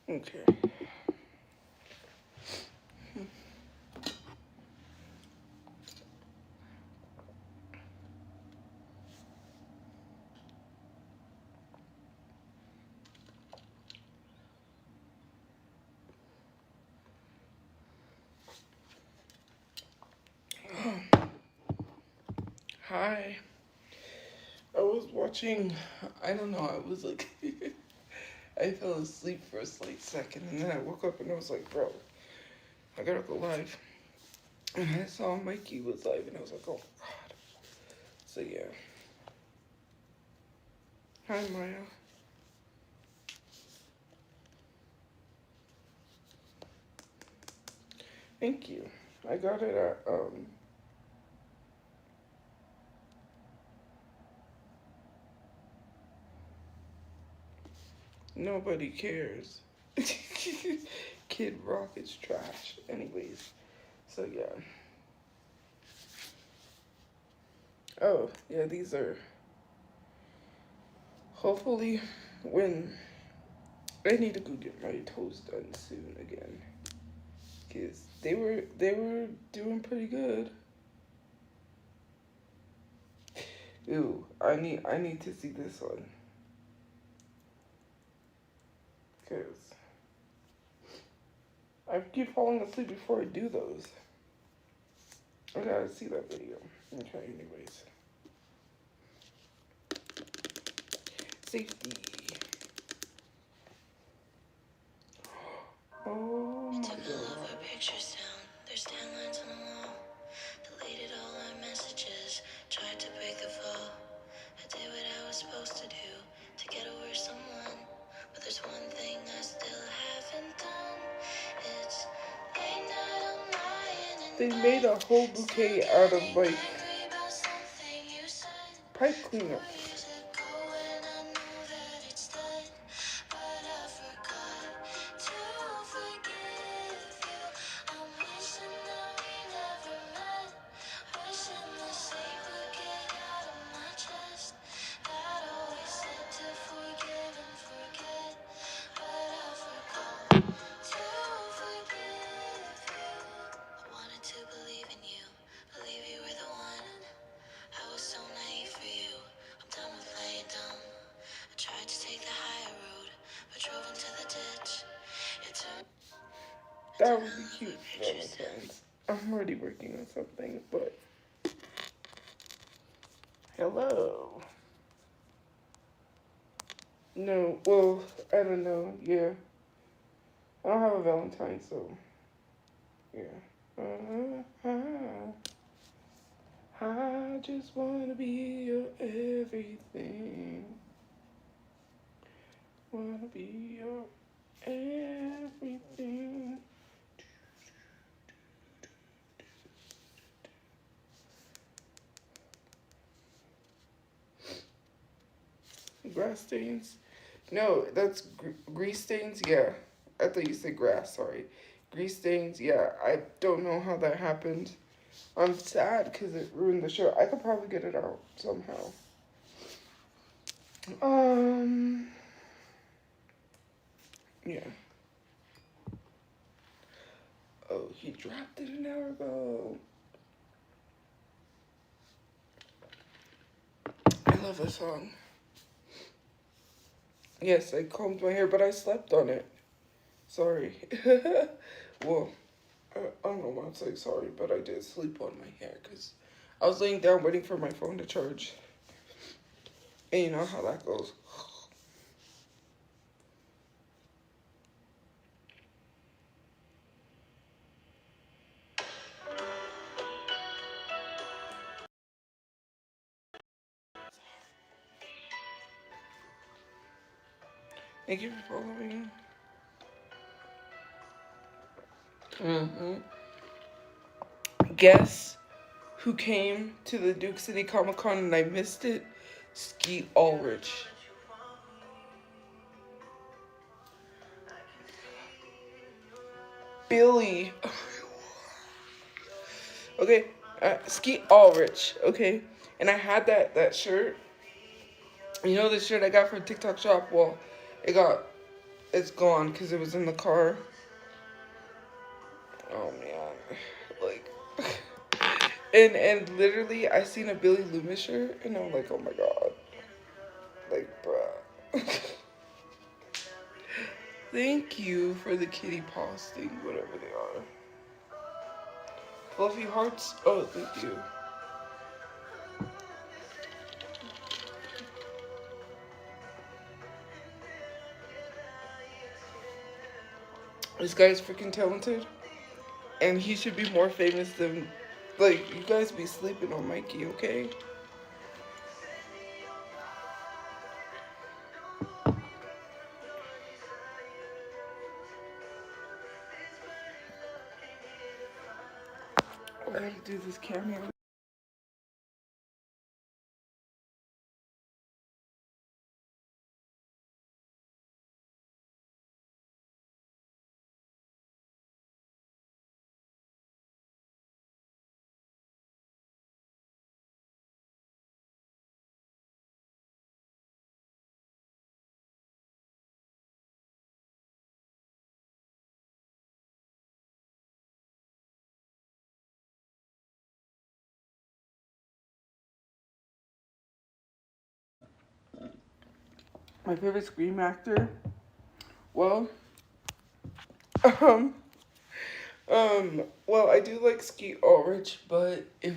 Okay. Hi. I was watching, I don't know, I was like, I fell asleep for a slight second, and then I woke up and I was like, bro, I gotta go live. And I saw Mikey was live, and I was like, oh my god. So yeah. Hi, Maya. Thank you. I got it at, nobody cares. Kid Rock is trash. Anyways, so yeah. Oh, yeah, these are, hopefully, when, I need to go get my toes done soon again. Because they were doing pretty good. Ooh, I need to see this one. Because I keep falling asleep before I do those. I gotta see that video. Okay, anyways. Safety. Oh my god. Pictures down. There's 10 lines on the wall. Deleted all our messages. Tried to break the fall. I did what I was supposed to do to get over someone. But there's one thing I still haven't done. It's late night, I'm lying in They made a whole bouquet out of like pipe cleaner. That would be cute, Valentine's. I'm already working on something, but hello. No, well, I don't know. Yeah, I don't have a Valentine, so yeah. I just wanna be your everything. Wanna be your everything. Grass stains? No, that's grease stains. Yeah, I thought you said grass. Sorry, grease stains. Yeah, I don't know how that happened. I'm sad because it ruined the show. I could probably get it out somehow. Yeah. Oh, he dropped it an hour ago. I love this song. Yes, I combed my hair, but I slept on it. Sorry. Well, I don't know why I'm saying sorry, but I did sleep on my hair because I was laying down waiting for my phone to charge. And you know how that goes. Thank you for following. Guess who came to the Duke City Comic Con and I missed it? Skeet Ulrich. Billy. Okay, Skeet Ulrich. Okay, and I had that shirt. You know the shirt I got from TikTok Shop? Well, it It's gone because it was in the car. Oh man, like, and literally, I seen a Billy Loomis shirt, and I'm like, oh my god, like, bruh. Thank you for the kitty posting, whatever they are. Fluffy hearts. Oh, thank you. This guy's freaking talented, and he should be more famous than, like, you guys be sleeping on Mikey, okay? I gotta do this cameo. My favorite Scream actor? Well, um, well, I do like Skeet Ulrich, but if,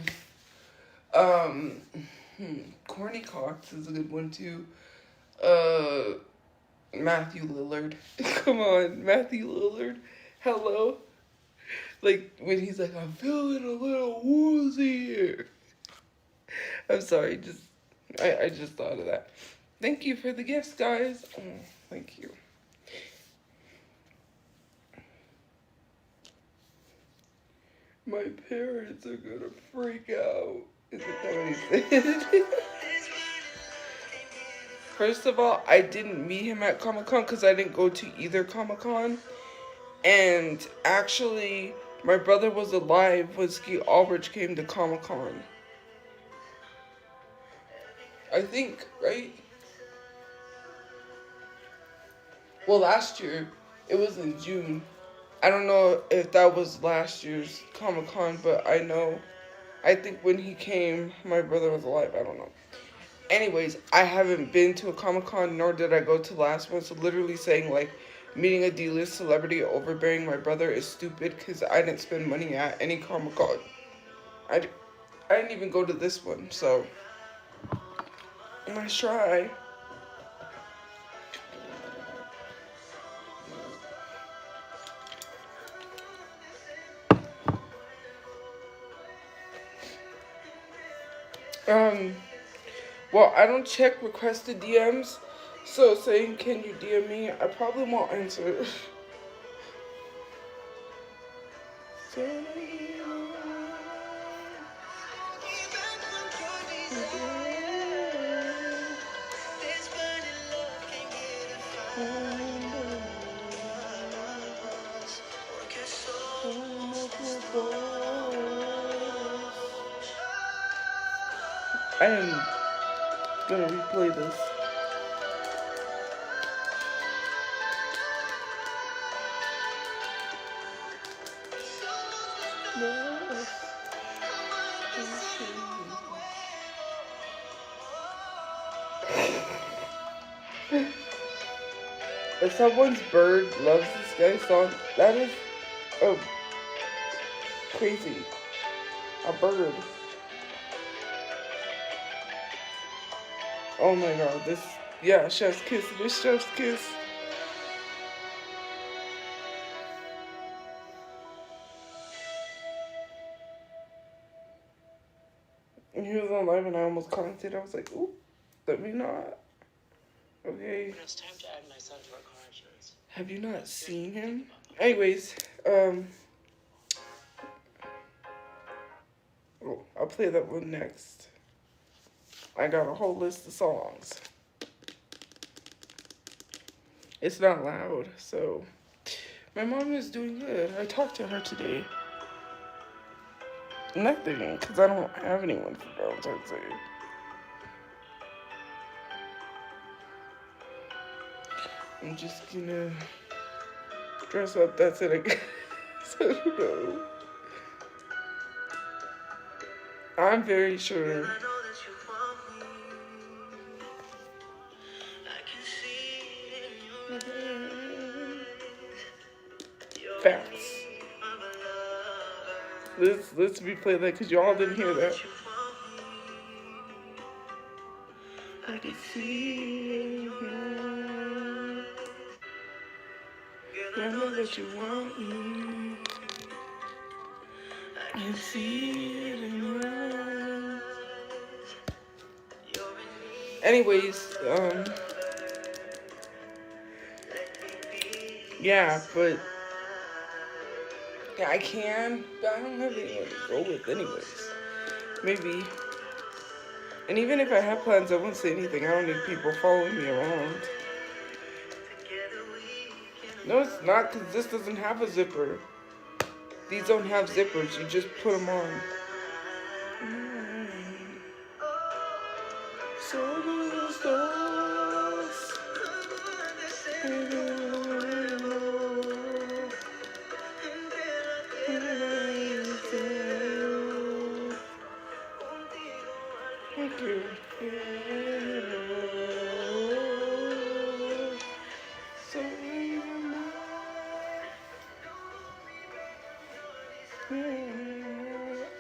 um, Corny Cox is a good one too. Matthew Lillard. Come on, Matthew Lillard. Hello. Like, when he's like, I'm feeling a little woozy here. I'm sorry, I just thought of that. Thank you for the gifts, guys. Oh, thank you. My parents are gonna freak out. Is it that what he said? First of all, I didn't meet him at Comic-Con because I didn't go to either Comic-Con. And actually, my brother was alive when Skeet Ulrich came to Comic-Con. I think, right? Well, last year, it was in June. I don't know if that was last year's Comic-Con, but I think when he came, my brother was alive. I don't know. Anyways, I haven't been to a Comic-Con, nor did I go to the last one. So literally saying, like, meeting a D-list celebrity overbearing my brother is stupid because I didn't spend money at any Comic-Con. I didn't even go to this one, so nice try. Well, I don't check requested DMs, so saying, can you DM me, I probably won't answer. I am gonna replay this. If someone's bird loves this guy's song, that is crazy. A bird. Oh my god, this, yeah, Chef's Kiss, this Chef's Kiss. And he was on live and I almost commented. I was like, ooh, let me not. Okay. It's time to add my son to our car insurance. Have you not seen him? Anyways, I'll play that one next. I got a whole list of songs. It's not loud, so my mom is doing good. I talked to her today. Nothing, because I don't have anyone for Valentine's Day. I'm just gonna dress up. That's it, I guess. I don't know. I'm very sure. Facts. Let's replay that because y'all didn't hear that. I can see it. I know that you want me. I can see it in your eyes. Anyways, yeah, but yeah, I can, but I don't have anyone to go with anyways. Maybe. And even if I have plans, I won't say anything. I don't need people following me around. No, it's not, because this doesn't have a zipper. These don't have zippers. You just put them on. So do the stars. Thank you. So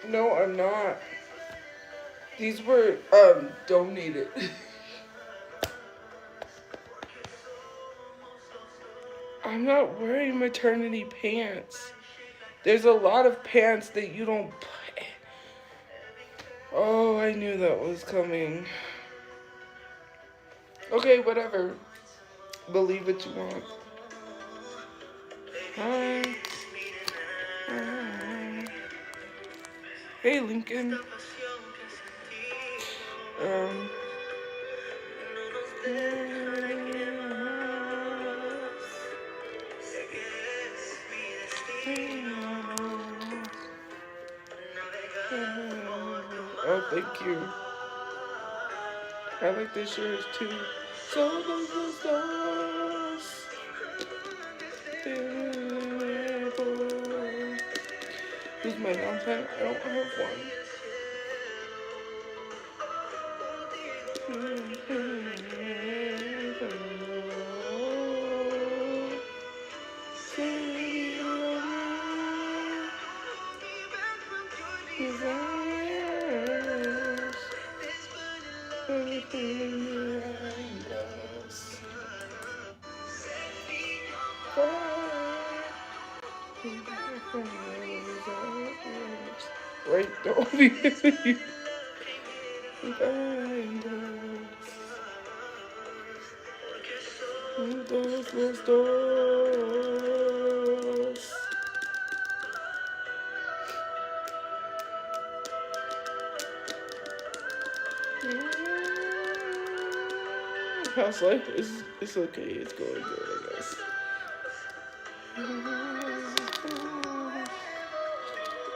no, I'm not. These were donated. I'm not wearing maternity pants. There's a lot of pants that you don't put. Oh, I knew that was coming. Okay, whatever. Believe what you want. Hi. Hi. Hey, Lincoln. Oh, thank you. I like this shirt too. So does the stars. Who's my Valentine? I don't have one. Right, don't be los dos. How's life? It's okay. It's going good, I guess.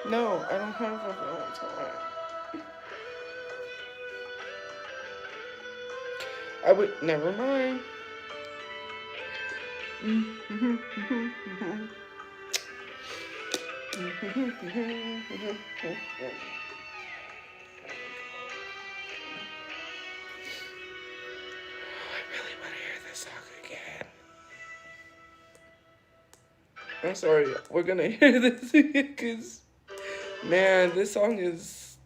No, I don't have a Valentine. I would never mind. I really want to hear this song again. I'm sorry, we're gonna hear this because, man, this song is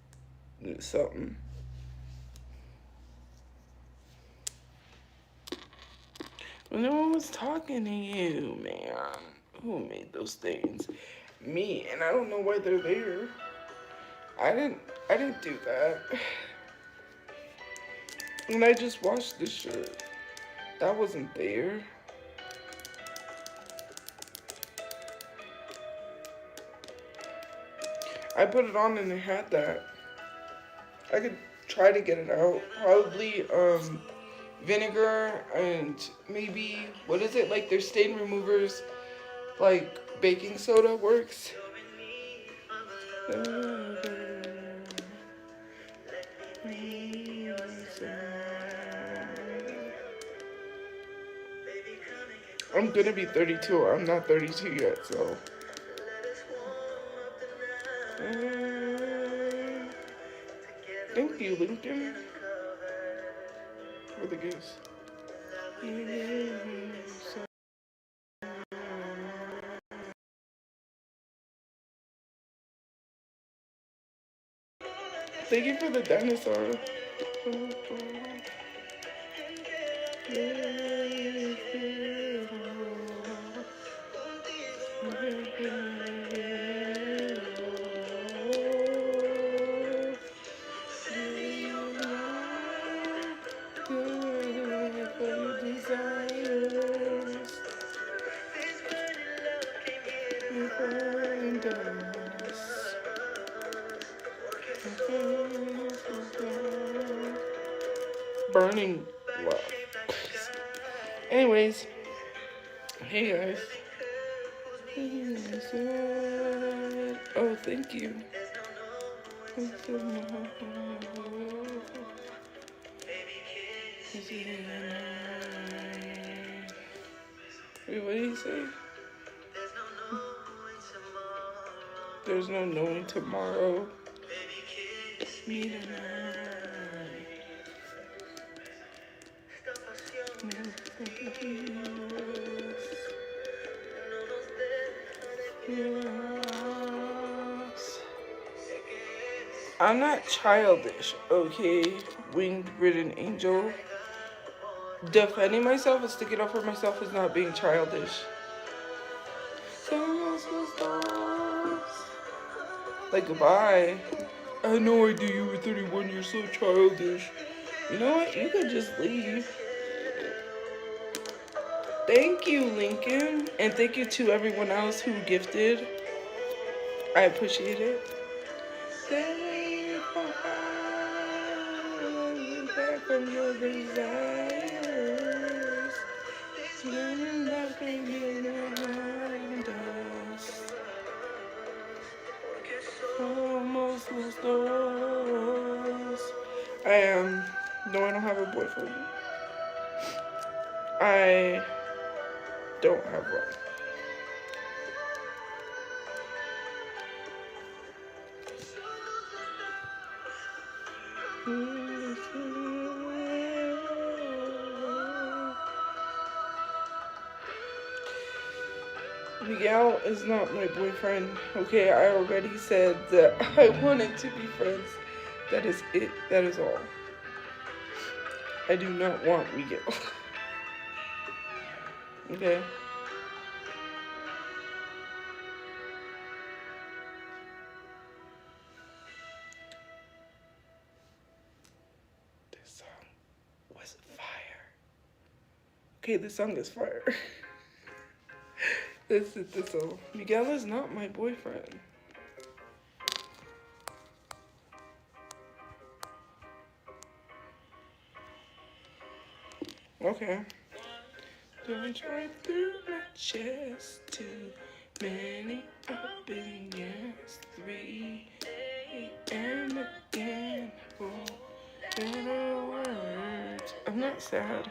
something. Well, no one was talking to you, man. Who made those things? Me, and I don't know why they're there. I didn't do that. And I just washed this shit. That wasn't there. I put it on and it had that. I could try to get it out. Probably vinegar and maybe, what is it, like their stain removers, like baking soda works. I'm gonna be 32. I'm not 32 yet, so. Thank you, Lincoln, for the gifts. Thank you for the dinosaur. Burning love. Anyways, hey guys. Oh, thank you. Wait, what did he say? There's no knowing tomorrow. Me tonight. Yes. I'm not childish, okay? Winged-ridden angel. Defending myself and sticking up for myself is not being childish. Like, goodbye. I had no idea you were 31. You're so childish. You know what? You could just leave. Thank you, Lincoln. And thank you to everyone else who gifted. I appreciate it. Back from your desires. Almost lost us. No, I don't have a boyfriend. I don't have one. Miguel is not my boyfriend. Okay, I already said that I wanted to be friends. That is it. That is all. I do not want Miguel. Okay. This song was fire. Okay, this song is fire. This is the song. Miguel is not my boyfriend. Okay. Don't try through my chest. Too many opinions. 3 a.m. again. For better words. I'm not sad.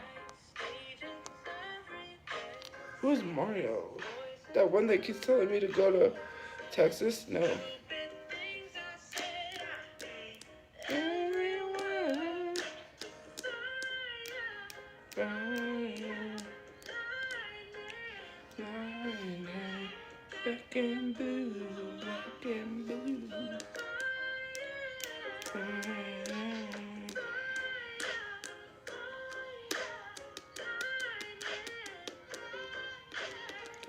Who's Mario? That one that keeps telling me to go to Texas? No. Black and blue, black and blue.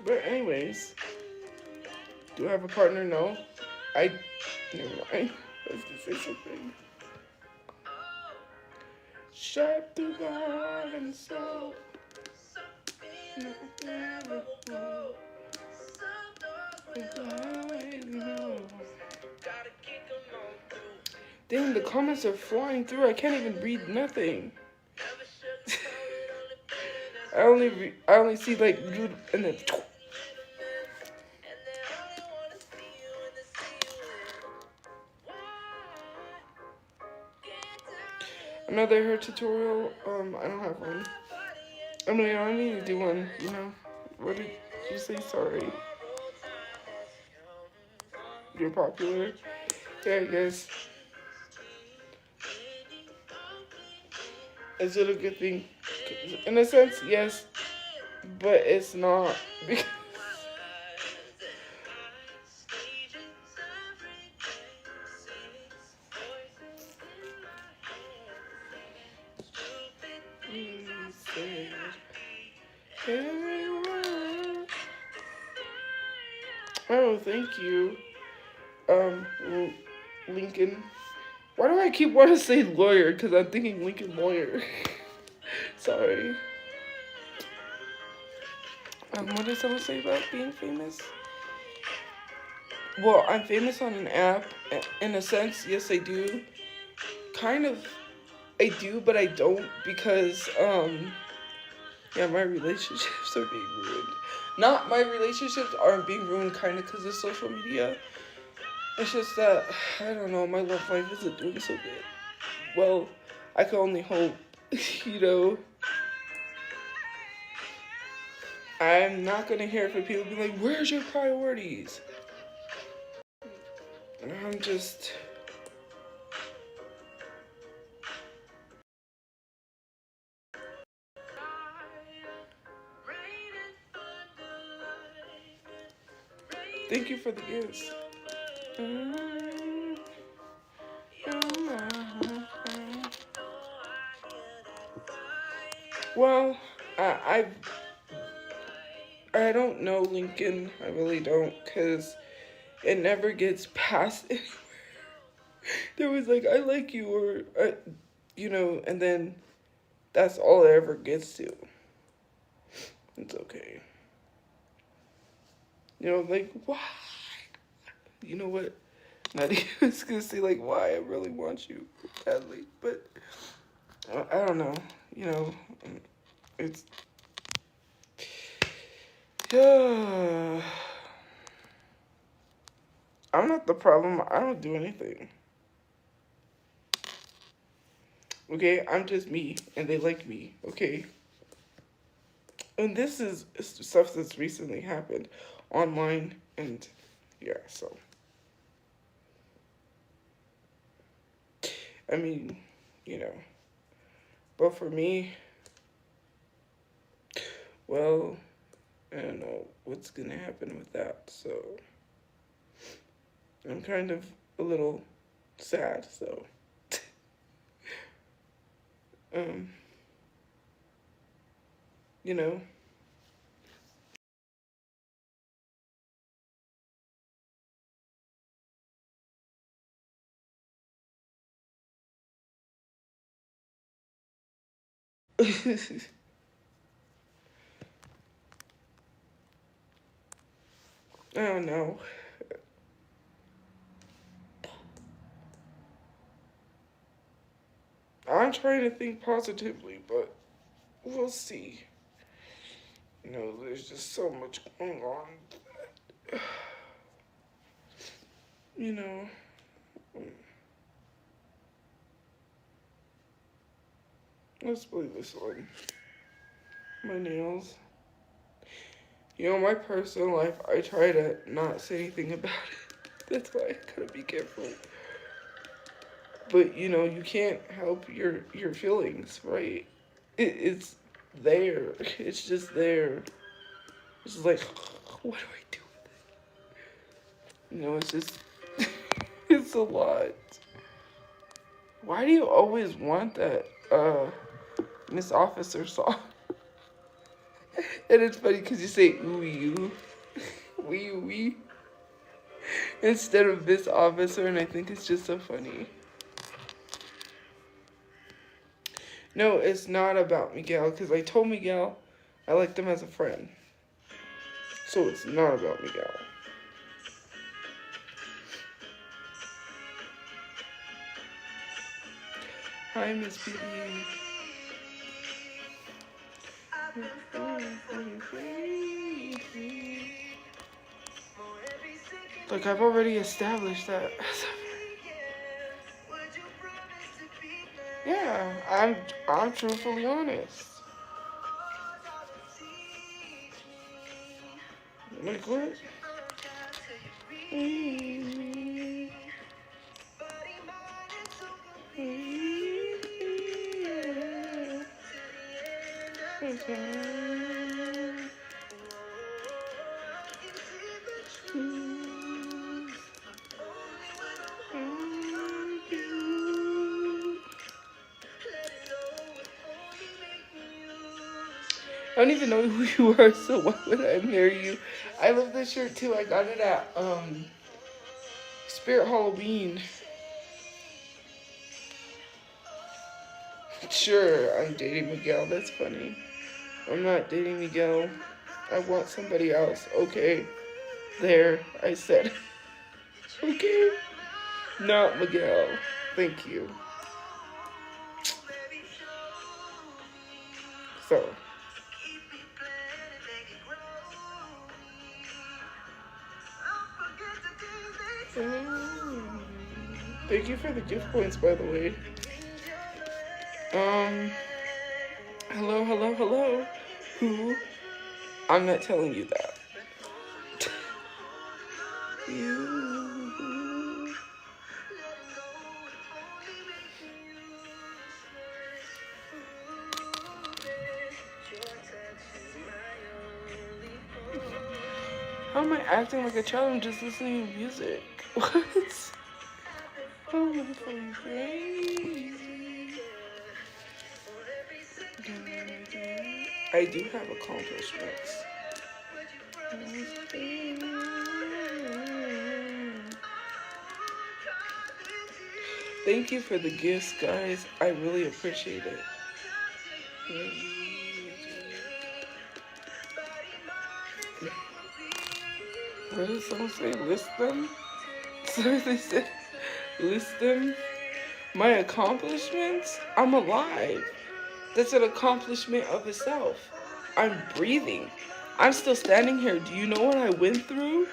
But anyways, do I have a partner? No. Never mind. I was gonna say something. Shot through the heart and soul. Damn, the comments are flying through. I can't even read nothing. I only see like and then. Another hair tutorial. I don't have one. I mean, I need to do one, you know. What did you say? Sorry. You're popular? Yeah, I guess. Is it a good thing? In a sense, yes, but it's not. Because oh, thank you. Um, Lincoln. Why do I keep wanting to say lawyer? Because I'm thinking Lincoln lawyer. Sorry. What did someone say about being famous? Well, I'm famous on an app. In a sense, yes, I do. Kind of, I do, but I don't because, yeah, my relationships are being ruined. Not my relationships aren't being ruined kind of because of social media. It's just that, I don't know, my love life isn't doing so good. Well, I can only hope, you know. I'm not going to hear it from people be like, where's your priorities? I'm just... Thank you for the gifts. Well, I don't know, Lincoln. I really don't, because it never gets past anywhere. There was like, I like you, or, you know, and then that's all it ever gets to. It's okay. You know, like, why? You know what? Not even was gonna say, like, why I really want you badly, but I don't know. You know, it's... I'm not the problem. I don't do anything. Okay, I'm just me, and they like me, okay? And this is stuff that's recently happened online, and yeah, so. I mean, you know. But for me, well, I don't know what's gonna happen with that, so. I'm kind of a little sad, so. You know. I don't know. I'm trying to think positively, but we'll see. You know, there's just so much going on. You know. Let's play this one. My nails. You know, my personal life, I try to not say anything about it. That's why I gotta be careful. But, you know, you can't help your feelings, right? It's there. It's just there. It's just like, what do I do with it? You know, it's just, it's a lot. Why do you always want that, Miss Officer song? And it's funny because you say, ooh, you, wee, wee, instead of Miss Officer, and I think it's just so funny. No, it's not about Miguel, because I told Miguel I liked him as a friend. So it's not about Miguel. Hi, Miss Baby. Look, I've already established that. Yeah, I'm truthfully honest. Like what? I don't even know who you are, so why would I marry you? I love this shirt too. I got it at Spirit Halloween. Sure, I'm dating Miguel. That's funny. I'm not dating Miguel. I want somebody else. Okay. There, I said. Okay. Not Miguel. Thank you. So. Thank you for the gift points, by the way. Hello, hello, hello. Who? I'm not telling you that. You. How am I acting like a child? I'm just listening to music. What? Oh, I'm going crazy. I do have accomplishments. Thank you for the gifts, guys. I really appreciate it. What did someone say? List them? So they said, list them. My accomplishments? I'm alive. That's an accomplishment of itself. I'm breathing. I'm still standing here. Do you know what I went through?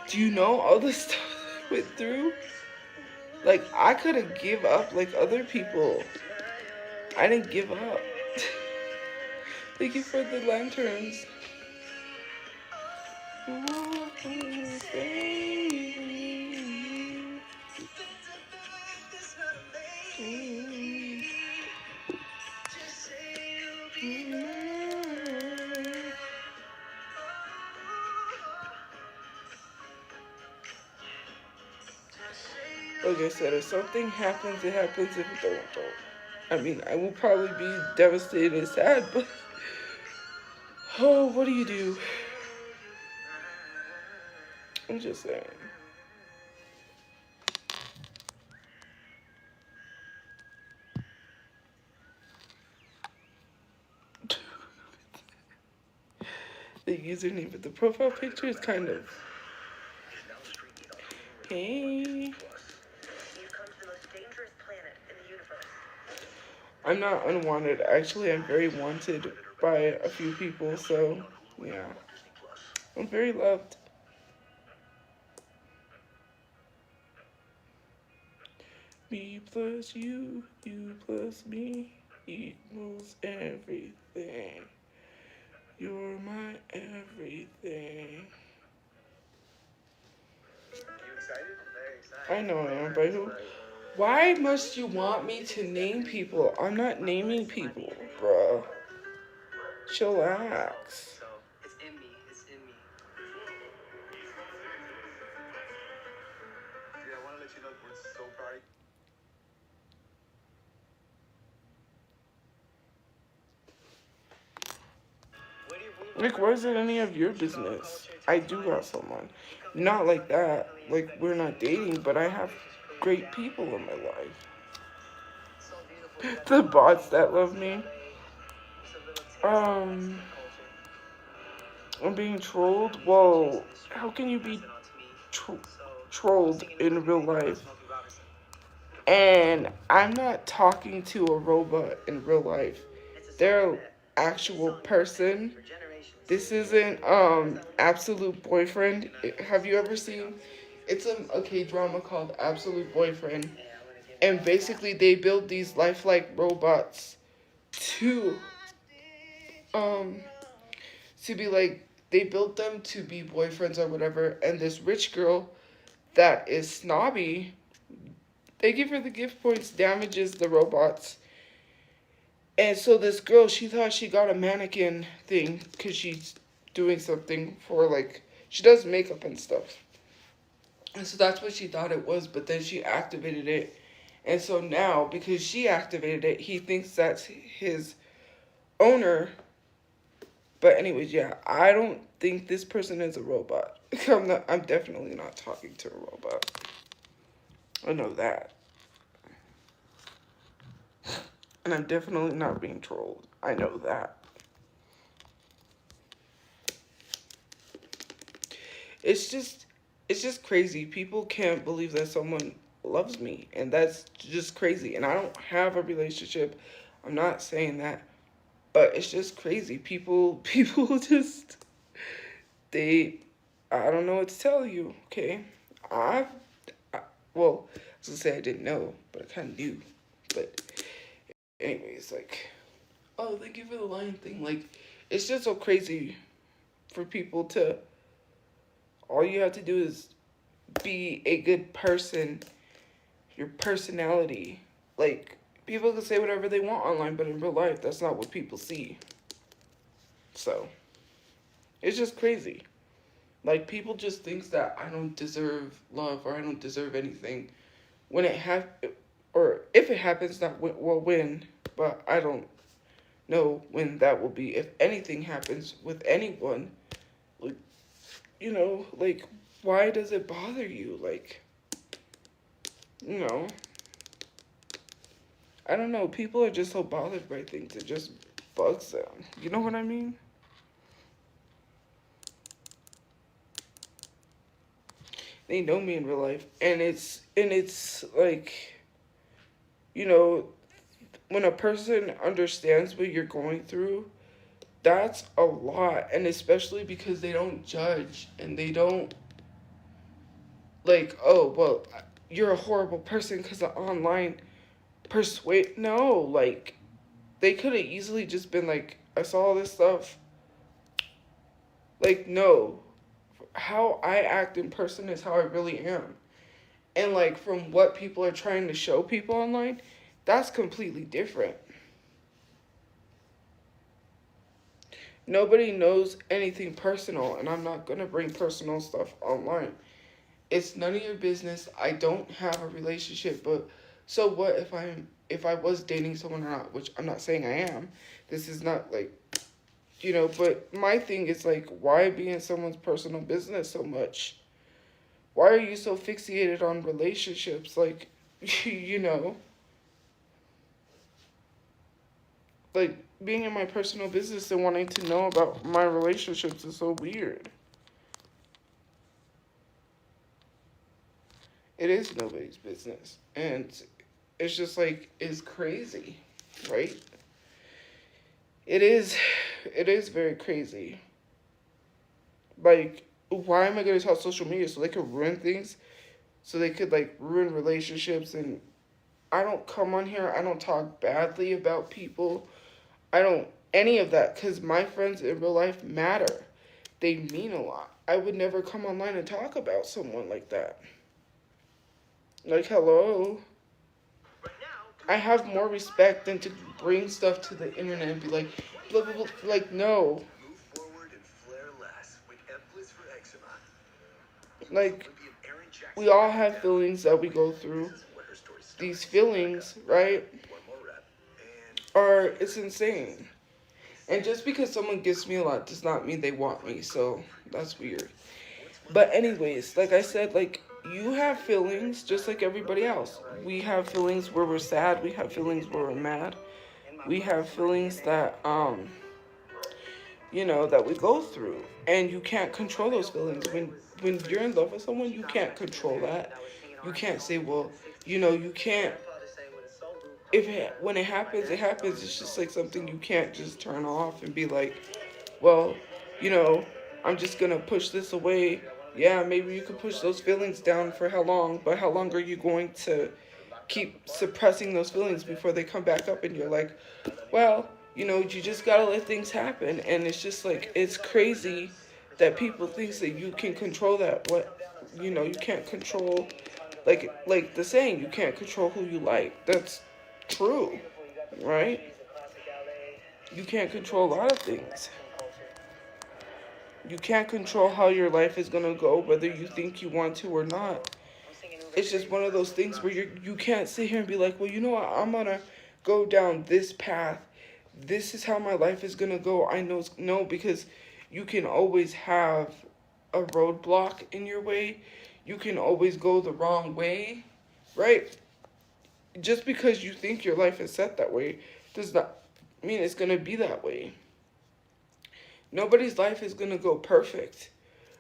Do you know all the stuff I went through? Like, I could have give up like other people. I didn't give up. Thank you for the lanterns. Like I said, if something happens, it happens. If it don't. I mean, I will probably be devastated and sad, but oh, what do you do? I'm just saying. The username, but the profile picture is kind of. Hey. I'm not unwanted. Actually, I'm very wanted by a few people, so yeah. I'm very loved. Me plus you plus me equals everything. You're my everything. I know I am, but who? Why must you want me to name people? I'm not naming people, bruh. Chillax. It's in me. It's in me. Yeah, I want to let you know we're so proud. Like, why is it any of your business? I do got someone. Not like that. Like, we're not dating, but I have great people in my life. The bots that love me. I'm being trolled. Well, how can you be trolled in real life? And I'm not talking to a robot in real life. They're an actual person. This isn't Absolute Boyfriend. Have you ever seen? It's a K-drama called Absolute Boyfriend, and basically they build these lifelike robots to be like they built them to be boyfriends or whatever, and this rich girl that is snobby, they give her the gift points, damages the robots. And so this girl, she thought she got a mannequin thing because she's doing something for, like, she does makeup and stuff. And so that's what she thought it was, but then she activated it. And so now, because she activated it, he thinks that's his owner. But anyways, yeah, I don't think this person is a robot. I'm definitely not talking to a robot. I know that. And I'm definitely not being trolled. I know that. It's just crazy. People can't believe that someone loves me, and that's just crazy. And I don't have a relationship. I'm not saying that, but it's just crazy. People just I don't know what to tell you. Okay, well, I was gonna say I didn't know, but I kind of knew. But anyways, like, oh, thank you for the lion thing. Like, it's just so crazy for people to. All you have to do is be a good person, your personality. Like, people can say whatever they want online, but in real life, that's not what people see. So, it's just crazy. Like, people just think that I don't deserve love or I don't deserve anything. When or if it happens, not well, when, but I don't know when that will be. If anything happens with anyone, like, like, why does it bother you? Like, I don't know. People are just so bothered by things. It just bugs them. You know what I mean? They know me in real life. And it's like, when a person understands what you're going through, that's a lot. And especially because they don't judge and they don't, like, oh, well, you're a horrible person because of online persuade. No, like, they could have easily just been like, I saw all this stuff. Like, no. How I act in person is how I really am. And, like, from what people are trying to show people online, that's completely different. Nobody knows anything personal, and I'm not going to bring personal stuff online. It's none of your business. I don't have a relationship, but so what if I was dating someone or not, which I'm not saying I am. This is not like, but my thing is like, why be in someone's personal business so much? Why are you so fixated on relationships? Like, like, being in my personal business and wanting to know about my relationships is so weird. It is nobody's business. And it's just like, it's crazy, right? It is very crazy. Like, why am I going to talk social media? So they could ruin things? So they could, like, ruin relationships? And I don't come on here. I don't talk badly about people. I don't, any of that. Because my friends in real life matter. They mean a lot. I would never come online and talk about someone like that. Like, hello? I have more respect than to bring stuff to the internet and be like, blah, blah, blah. Like, no. Like, we all have feelings that we go through. These feelings, right, it's insane. And just because someone gives me a lot does not mean they want me, so that's weird. But anyways, like I said, like, you have feelings just like everybody else. We have feelings where we're sad. We have feelings where we're mad. We have feelings that, that we go through. And you can't control those feelings. When you're in love with someone, you can't control that. You can't say, well, you can't. When it happens, it happens. It's just like something you can't just turn off and be like, well, I'm just going to push this away. Yeah, maybe you could push those feelings down for how long, but how long are you going to keep suppressing those feelings before they come back up and you're like, well, you just gotta let things happen. And it's just like, it's crazy that people thinks that you can control that. What, you can't control, like the saying, you can't control who you like. That's true, right? You can't control a lot of things. You can't control how your life is gonna go, whether you think you want to or not. It's just one of those things where you can't sit here and be like, well, you know what, I'm gonna go down this path. This is how my life is gonna go. I know no, because you can always have a roadblock in your way. You can always go the wrong way, right? Just because you think your life is set that way does not mean it's gonna be that way. Nobody's life is gonna go perfect,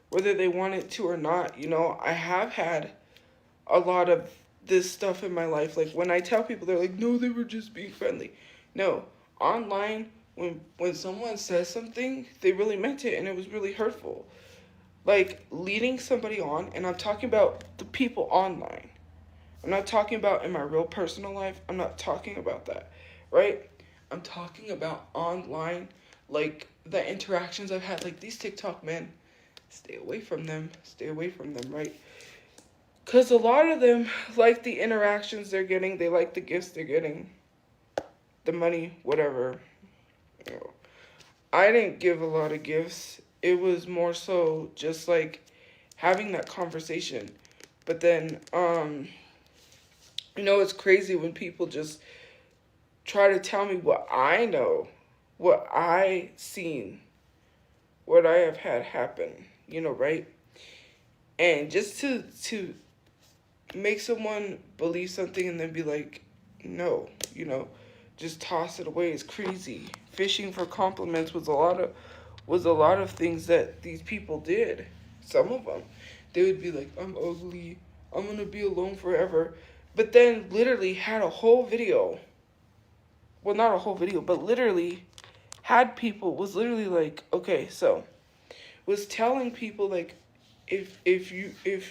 whether they want it to or not. I have had a lot of this stuff in my life. Like, when I tell people, they're like, no, they were just being friendly. No, online, when someone says something, they really meant it, and it was really hurtful. Like, leading somebody on, and I'm talking about the people online. I'm not talking about in my real personal life. I'm not talking about that, right? I'm talking about online, like the interactions I've had, like these TikTok men. Stay away from them. Stay away from them, right? Because a lot of them like the interactions they're getting. They like the gifts they're getting. The money, whatever. I didn't give a lot of gifts. It was more so just like having that conversation. But then, it's crazy when people just try to tell me what I know, what I seen, what I have had happen, right? And just to make someone believe something and then be like, no, just toss it away is crazy. Fishing for compliments was a lot of things that these people did. Some of them, they would be like, I'm ugly, I'm gonna be alone forever, but then literally had a whole video. Well, not a whole video, but literally was literally like, okay, so was telling people like, if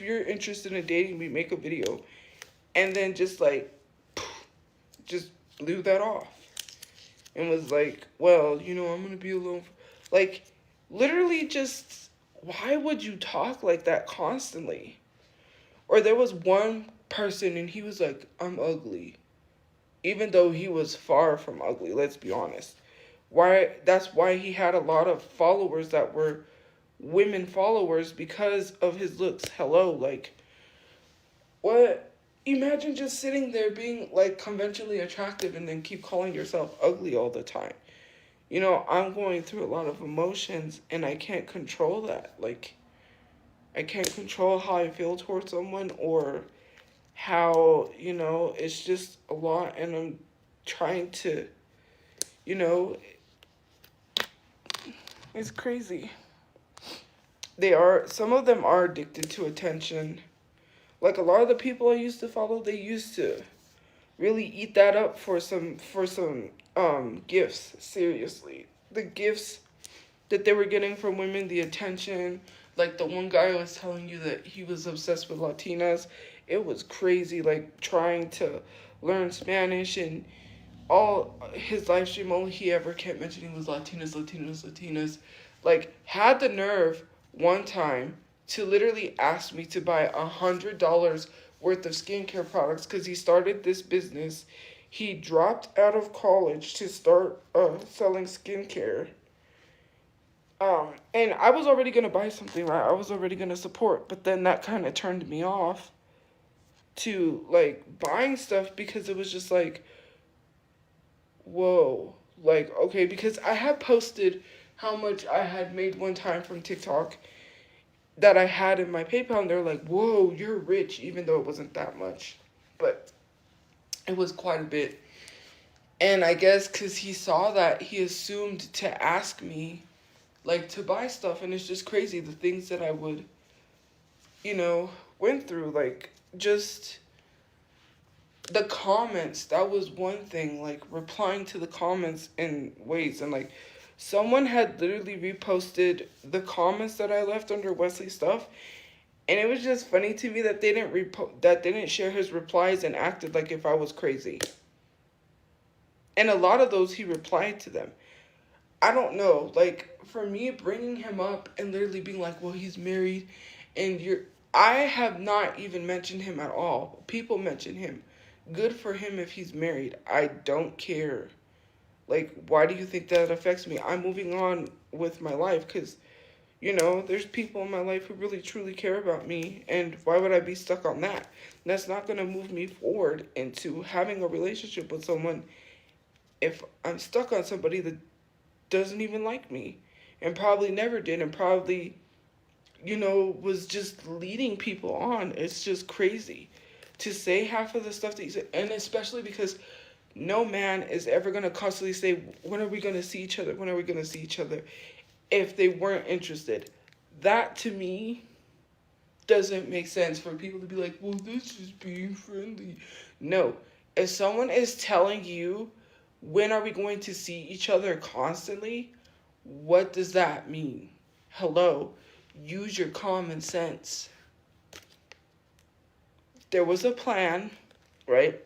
you're interested in dating me, make a video, and then just like just blew that off and was like, well, I'm gonna be alone like, literally just, why would you talk like that constantly? Or there was one person and he was like, I'm ugly, even though he was far from ugly, let's be honest. That's why he had a lot of followers that were women followers, because of his looks. Hello, like, what? Imagine just sitting there being like conventionally attractive and then keep calling yourself ugly all the time. I'm going through a lot of emotions and I can't control that. Like, I can't control how I feel towards someone, or how, it's just a lot, and I'm trying to, it's crazy. Some of them are addicted to attention. Like, a lot of the people I used to follow, they used to really eat that up for some gifts. Seriously, the gifts that they were getting from women, the attention. Like, the one guy was telling you that he was obsessed with Latinas. It was crazy, like, trying to learn Spanish, and all his live stream, all he ever kept mentioning was Latinas, Latinas, Latinas. Like, had the nerve one time to literally ask me to buy $100 worth of skincare products, because he started this business. He dropped out of college to start selling skincare. And I was already going to buy something, right? I was already going to support, but then that kind of turned me off to, like, buying stuff, because it was just like, whoa, like, okay, because I had posted how much I had made one time from TikTok that I had in my PayPal, and they're like, whoa, you're rich, even though it wasn't that much, but it was quite a bit. And I guess because he saw that, he assumed to ask me, like, to buy stuff, and it's just crazy, the things that I would, went through, like, just the comments. That was one thing, like, replying to the comments in ways, and, like, someone had literally reposted the comments that I left under Wesley's stuff, and it was just funny to me that they didn't share his replies and acted like if I was crazy. And a lot of those, he replied to them. I don't know. Like, for me, bringing him up and literally being like, well, he's married, and you're. I have not even mentioned him at all. People mention him. Good for him if he's married. I don't care. Like, why do you think that affects me? I'm moving on with my life because, there's people in my life who really truly care about me, and why would I be stuck on that? That's not going to move me forward into having a relationship with someone if I'm stuck on somebody that doesn't even like me and probably never did and probably, was just leading people on. It's just crazy to say half of the stuff that you said, and especially because no man is ever going to constantly say, when are we going to see each other? When are we going to see each other? If they weren't interested. That, to me, doesn't make sense for people to be like, well, this is being friendly. No. If someone is telling you, when are we going to see each other constantly, what does that mean? Hello. Use your common sense. There was a plan, right?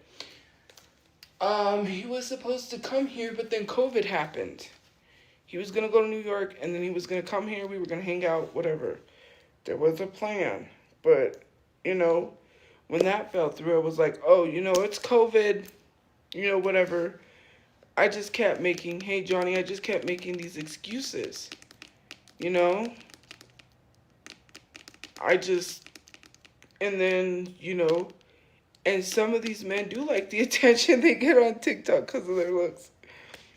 He was supposed to come here, but then COVID happened. He was going to go to New York, and then he was going to come here. We were going to hang out, whatever. There was a plan. But, when that fell through, I was like, oh, it's COVID, whatever. I just kept making, hey, Johnny, I just kept making these excuses. And then, and some of these men do like the attention they get on TikTok because of their looks.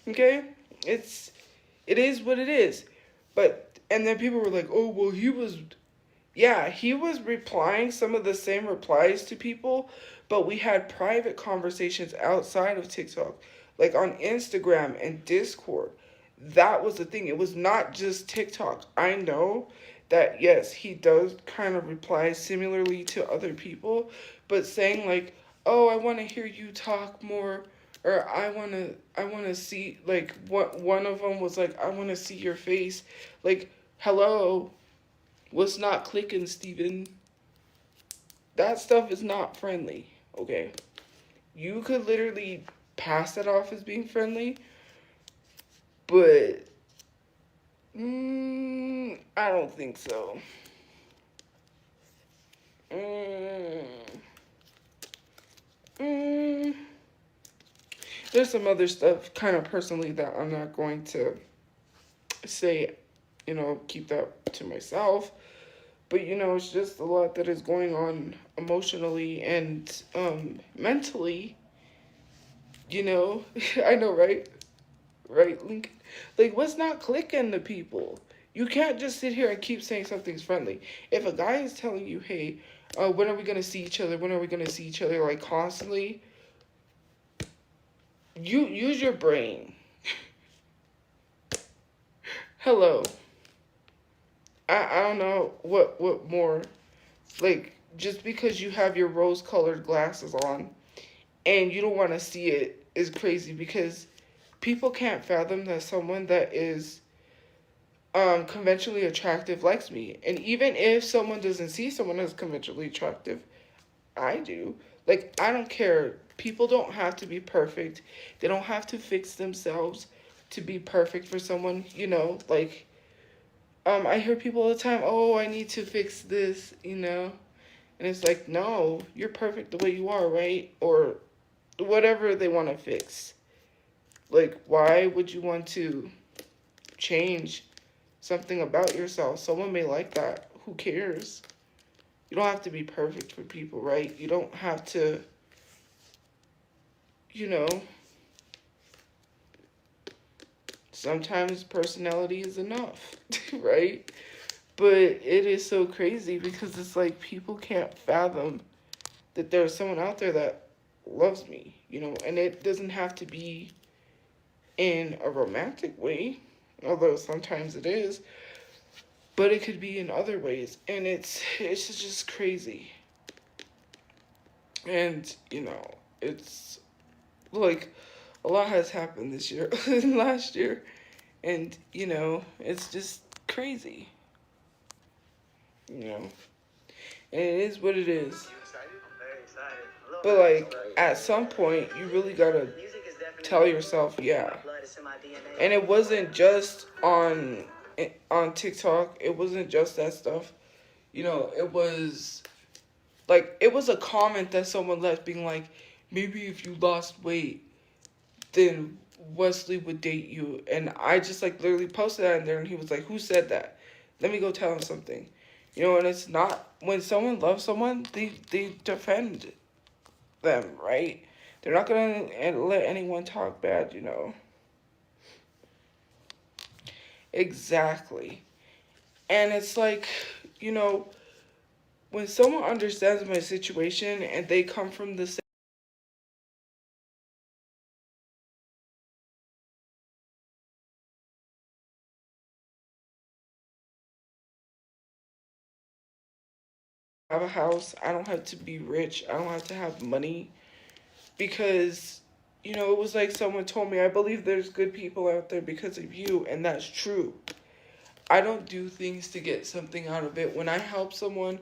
Okay? It is what it is. And then people were like, oh, well, he was replying some of the same replies to people, but we had private conversations outside of TikTok, like on Instagram and Discord. That was the thing. It was not just TikTok. I know that, yes, he does kind of reply similarly to other people, but saying like, oh, I want to hear you talk more, or I want to see, like, one of them was like, I want to see your face. Like, hello, what's not clicking, Steven? That stuff is not friendly, okay? You could literally pass that off as being friendly, but I don't think so. There's some other stuff kind of personally that I'm not going to say, keep that to myself. But, it's just a lot that is going on emotionally and mentally, I know, right? Right, Lincoln? Like, what's not clicking to people? You can't just sit here and keep saying something's friendly. If a guy is telling you, hey, when are we going to see each other? When are we going to see each other? Like, constantly, you use your brain. Hello. I don't know what more. Like, just because you have your rose-colored glasses on and you don't want to see it is crazy, because people can't fathom that someone that is conventionally attractive likes me. And even if someone doesn't see someone as conventionally attractive, I do. Like, I don't care. People don't have to be perfect. They don't have to fix themselves to be perfect for someone, like, I hear people all the time, oh, I need to fix this, and it's like, no, you're perfect the way you are, right? Or whatever they want to fix. Like, why would you want to change something about yourself? Someone may like that. Who cares? You don't have to be perfect for people, right? You don't have to, sometimes personality is enough, right? But it is so crazy because it's like people can't fathom that there's someone out there that loves me, and it doesn't have to be in a romantic way, although sometimes it is, but it could be in other ways, and it's just crazy. And, it's like a lot has happened this year and last year, and, it's just crazy. And it is what it is. You excited? I'm very excited. But, like, at some point, you really gotta tell yourself, yeah. And it wasn't just on TikTok. It wasn't just that stuff. You know, it was like, it was a comment that someone left being like, maybe if you lost weight, then Wesley would date you. And I just like literally posted that in there, and he was like, who said that? Let me go tell him something. You know, and it's not, when someone loves someone, they defend them, right? They're not gonna let anyone talk bad, you know. Exactly. And it's like, you know, when someone understands my situation and they come from the same have a house, I don't have to be rich, I don't have to have money, because, you know, it was like someone told me, I believe there's good people out there because of you, and that's true. I don't do things to get something out of it. When I help someone,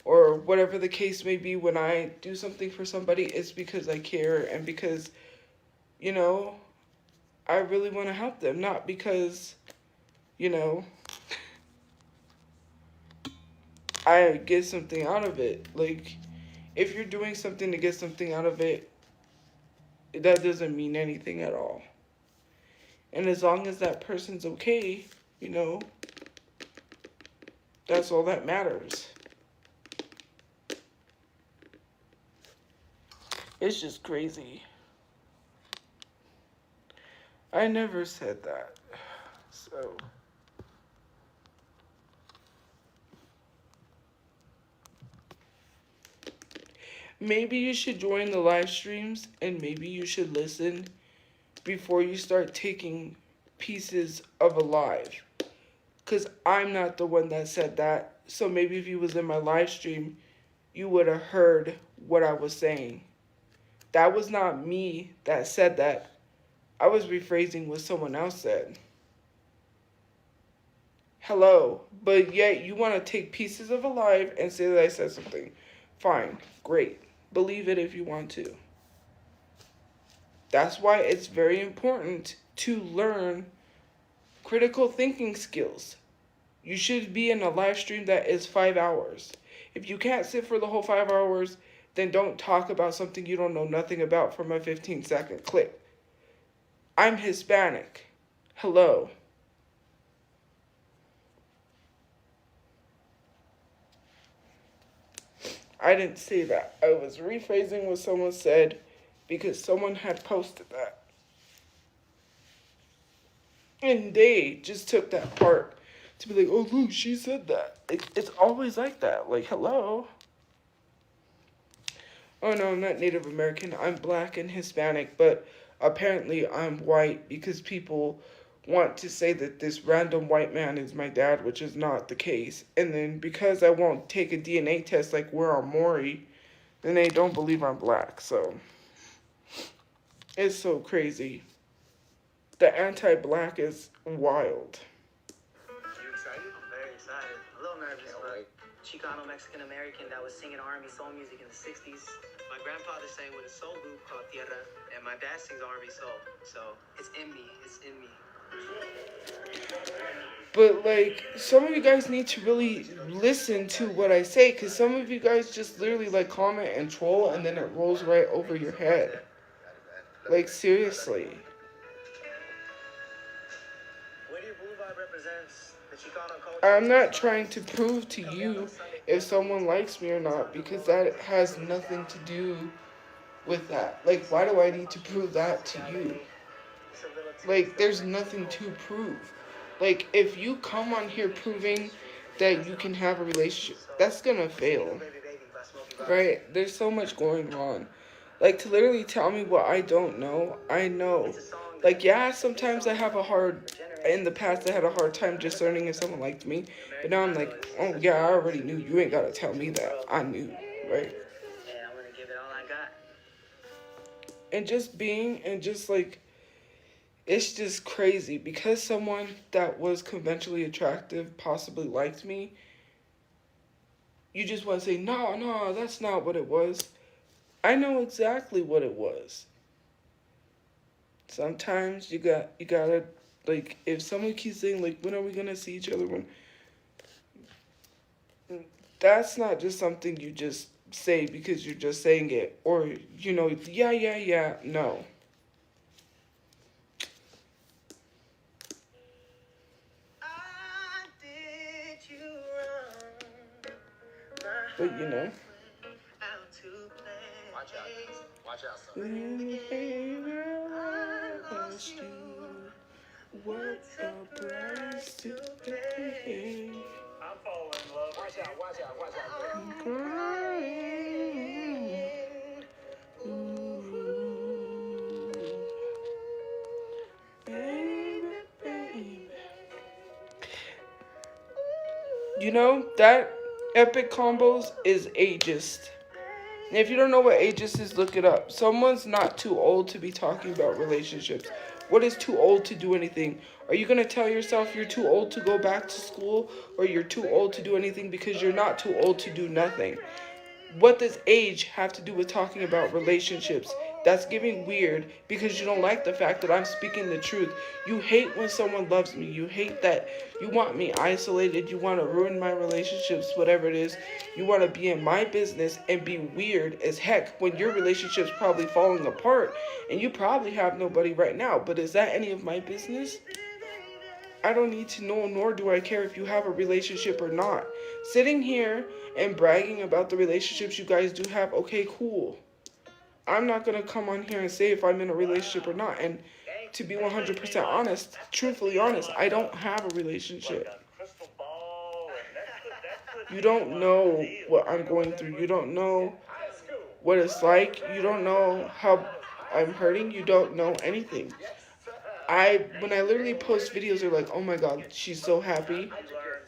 or whatever the case may be, when I do something for somebody, it's because I care, and because, you know, I really want to help them, not because, you know, I get something out of it. Like, if you're doing something to get something out of it, that doesn't mean anything at all. And as long as that person's okay, you know, that's all that matters. It's just crazy. I never said that. So, maybe you should join the live streams, and maybe you should listen before you start taking pieces of a live. Because I'm not the one that said that. So maybe if you was in my live stream, you would have heard what I was saying. That was not me that said that. I was rephrasing what someone else said. Hello. But yet you want to take pieces of a live and say that I said something. Fine. Great. Believe it if you want to. That's why it's very important to learn critical thinking skills. You should be in a live stream that is 5 hours. If you can't sit for the whole 5 hours, then don't talk about something you don't know nothing about from a 15-second clip. I'm Hispanic. Hello. I didn't say that. I was rephrasing what someone said because someone had posted that. And they just took that part to be like, oh, look, she said that. It's always like that. Like, hello. Oh, no, I'm not Native American. I'm black and Hispanic, but apparently I'm white because people want to say that this random white man is my dad, which is not the case. And then because I won't take a DNA test like we're on Maury, then they don't believe I'm black. So it's so crazy. The anti-black is wild. You excited? I'm very excited. A little nervous, but Chicano Mexican American that was singing R&B soul music in the 60s. My grandfather sang with a soul group called Tierra, and my dad sings R&B soul. So it's in me. It's in me. But, like, some of you guys need to really listen to what I say, because some of you guys just literally, like, comment and troll, and then it rolls right over your head. Like, seriously. What do you believe I represents the Chicano culture? I'm not trying to prove to you if someone likes me or not, because that has nothing to do with that. Like, why do I need to prove that to you? Like, there's nothing to prove. Like, if you come on here proving that you can have a relationship, that's gonna fail. Right? There's so much going on. Like, to literally tell me what I don't know, I know. Like, yeah, sometimes I have in the past I had a hard time discerning if someone liked me. But now I'm like, oh yeah, I already knew. You ain't gotta tell me that. I knew, right? And I'm gonna give it all I got. And just like, it's just crazy because someone that was conventionally attractive possibly liked me. You just want to say, no, that's not what it was. I know exactly what it was. Sometimes you gotta, like, if someone keeps saying, like, when are we gonna see each other, when, that's not just something you just say because you're just saying it, or, yeah, no. But, Watch out, son. What a price to pay. I'm falling in love. Watch out. I'm crying. Ooh. Baby. That epic combos is ageist. And if you don't know what ageist is, look it up. Someone's not too old to be talking about relationships. What is too old to do anything? Are you going to tell yourself you're too old to go back to school, or you're too old to do anything because you're not too old to do nothing? What does age have to do with talking about relationships? That's giving weird because you don't like the fact that I'm speaking the truth. You hate when someone loves me. You hate that you want me isolated. You want to ruin my relationships, whatever it is. You want to be in my business and be weird as heck when your relationship's probably falling apart and you probably have nobody right now. But is that any of my business? I don't need to know, nor do I care if you have a relationship or not. Sitting here and bragging about the relationships you guys do have, okay, cool. I'm not going to come on here and say if I'm in a relationship or not. And to be 100% honest, truthfully honest, I don't have a relationship. You don't know what I'm going through. You don't know what it's like. You don't know how I'm hurting. You don't know anything. When I literally post videos, they're like, oh my god, she's so happy.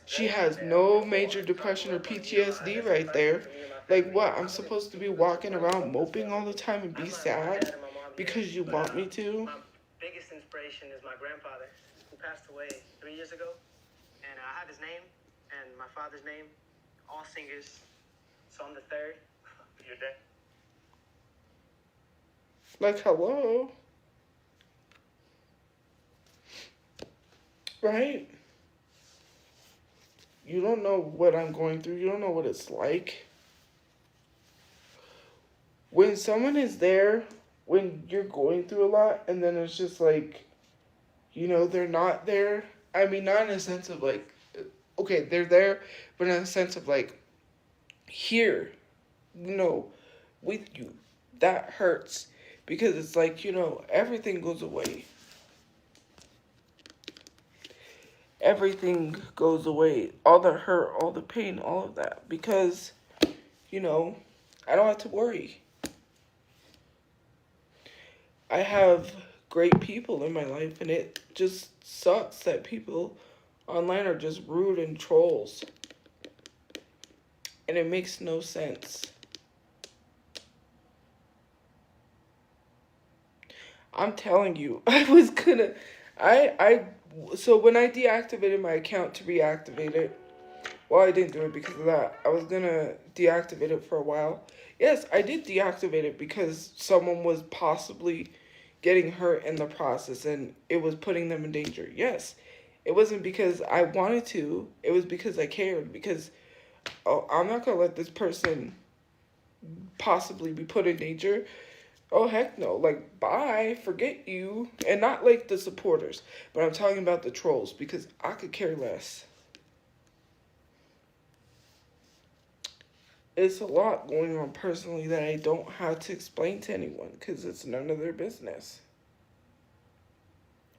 She has no major depression or PTSD right there. Like, what? I'm supposed to be walking around moping all the time and be sad because you want me to? My biggest inspiration is my grandfather, who passed away 3 years ago. And I have his name and my father's name, all singers. So I'm the third. You're dead. Like, hello? Right? You don't know what I'm going through. You don't know what it's like. When someone is there, when you're going through a lot, and then it's just like, they're not there. I mean, not in a sense of like, okay, they're there, but in a sense of like, here, with you. That hurts. Because it's like, everything goes away. Everything goes away. All the hurt, all the pain, all of that. Because, I don't have to worry. I have great people in my life, and it just sucks that people online are just rude and trolls. And it makes no sense. I'm telling you, so when I deactivated my account to reactivate it, well, I didn't do it because of that. I was gonna deactivate it for a while. Yes, I did deactivate it because someone was possibly getting hurt in the process and it was putting them in danger. Yes, it wasn't because I wanted to. It was because I cared. Because, I'm not gonna let this person possibly be put in danger. Oh, heck no. Like, bye, forget you. And not like the supporters, but I'm talking about the trolls because I could care less. It's a lot going on personally that I don't have to explain to anyone because it's none of their business.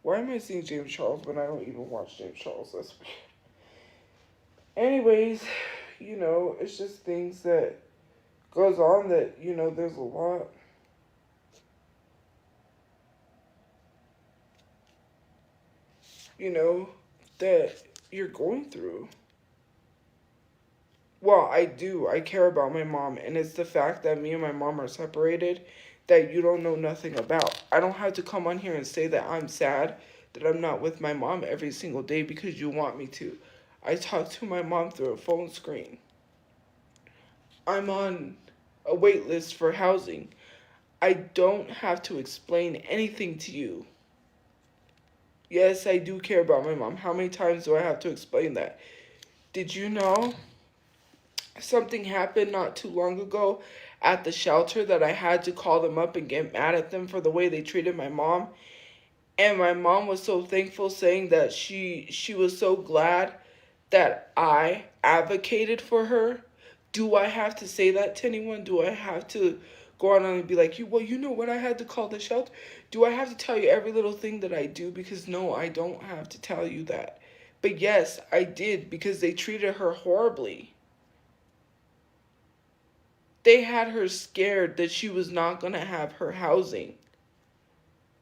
Why am I seeing James Charles when I don't even watch James Charles? That's weird. Anyways, it's just things that goes on that, there's a lot. That you're going through. Well, I do. I care about my mom, and it's the fact that me and my mom are separated that you don't know nothing about. I don't have to come on here and say that I'm sad that I'm not with my mom every single day because you want me to. I talk to my mom through a phone screen. I'm on a wait list for housing. I don't have to explain anything to you. Yes, I do care about my mom. How many times do I have to explain that? Did you know something happened not too long ago at the shelter that I had to call them up and get mad at them for the way they treated my mom? And my mom was so thankful, saying that she was so glad that I advocated for her. Do I have to say that to anyone? Do I have to go on and be like, well, you know what, I had to call the shelter? Do I have to tell you every little thing that I do? Because no, I don't have to tell you that. But yes, I did, because they treated her horribly. They had her scared that she was not going to have her housing.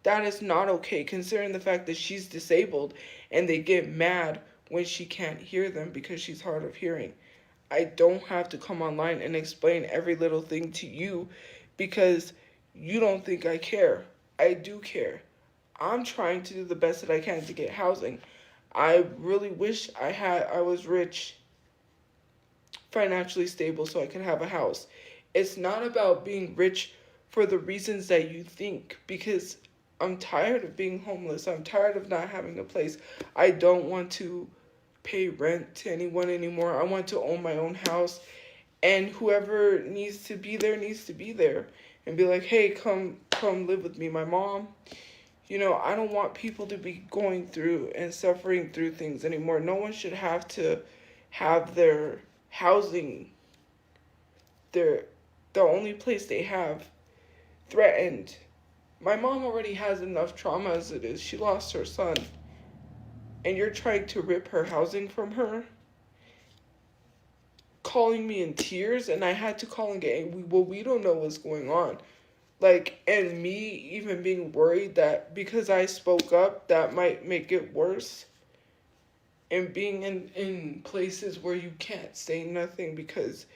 That is not okay, considering the fact that she's disabled and they get mad when she can't hear them because she's hard of hearing. I don't have to come online and explain every little thing to you because you don't think I care. I do care. I'm trying to do the best that I can to get housing. I really wish I was rich, financially stable, so I could have a house. It's not about being rich for the reasons that you think, because I'm tired of being homeless. I'm tired of not having a place. I don't want to pay rent to anyone anymore. I want to own my own house, and whoever needs to be there needs to be there and be like, hey, come live with me. My mom, I don't want people to be going through and suffering through things anymore. No one should have to have their housing, the only place they have, threatened. My mom already has enough trauma as it is. She lost her son. And you're trying to rip her housing from her? Calling me in tears, and I had to call and get, well, we don't know what's going on. And me even being worried that because I spoke up, that might make it worse. And being in places where you can't say nothing because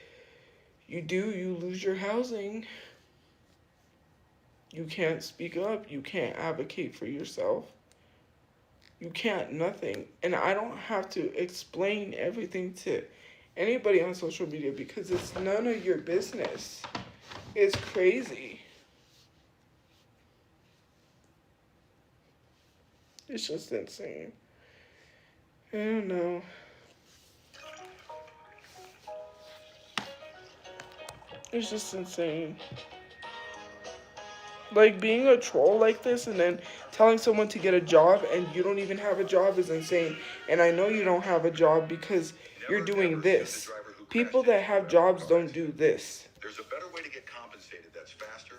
you lose your housing. You can't speak up. You can't advocate for yourself. You can't nothing. And I don't have to explain everything to anybody on social media because it's none of your business. It's crazy. It's just insane. I don't know. It's just insane. Being a troll like this and then telling someone to get a job and you don't even have a job is insane. And I know you don't have a job because you're doing this. People that have jobs don't do this. There's a better way to get compensated that's faster.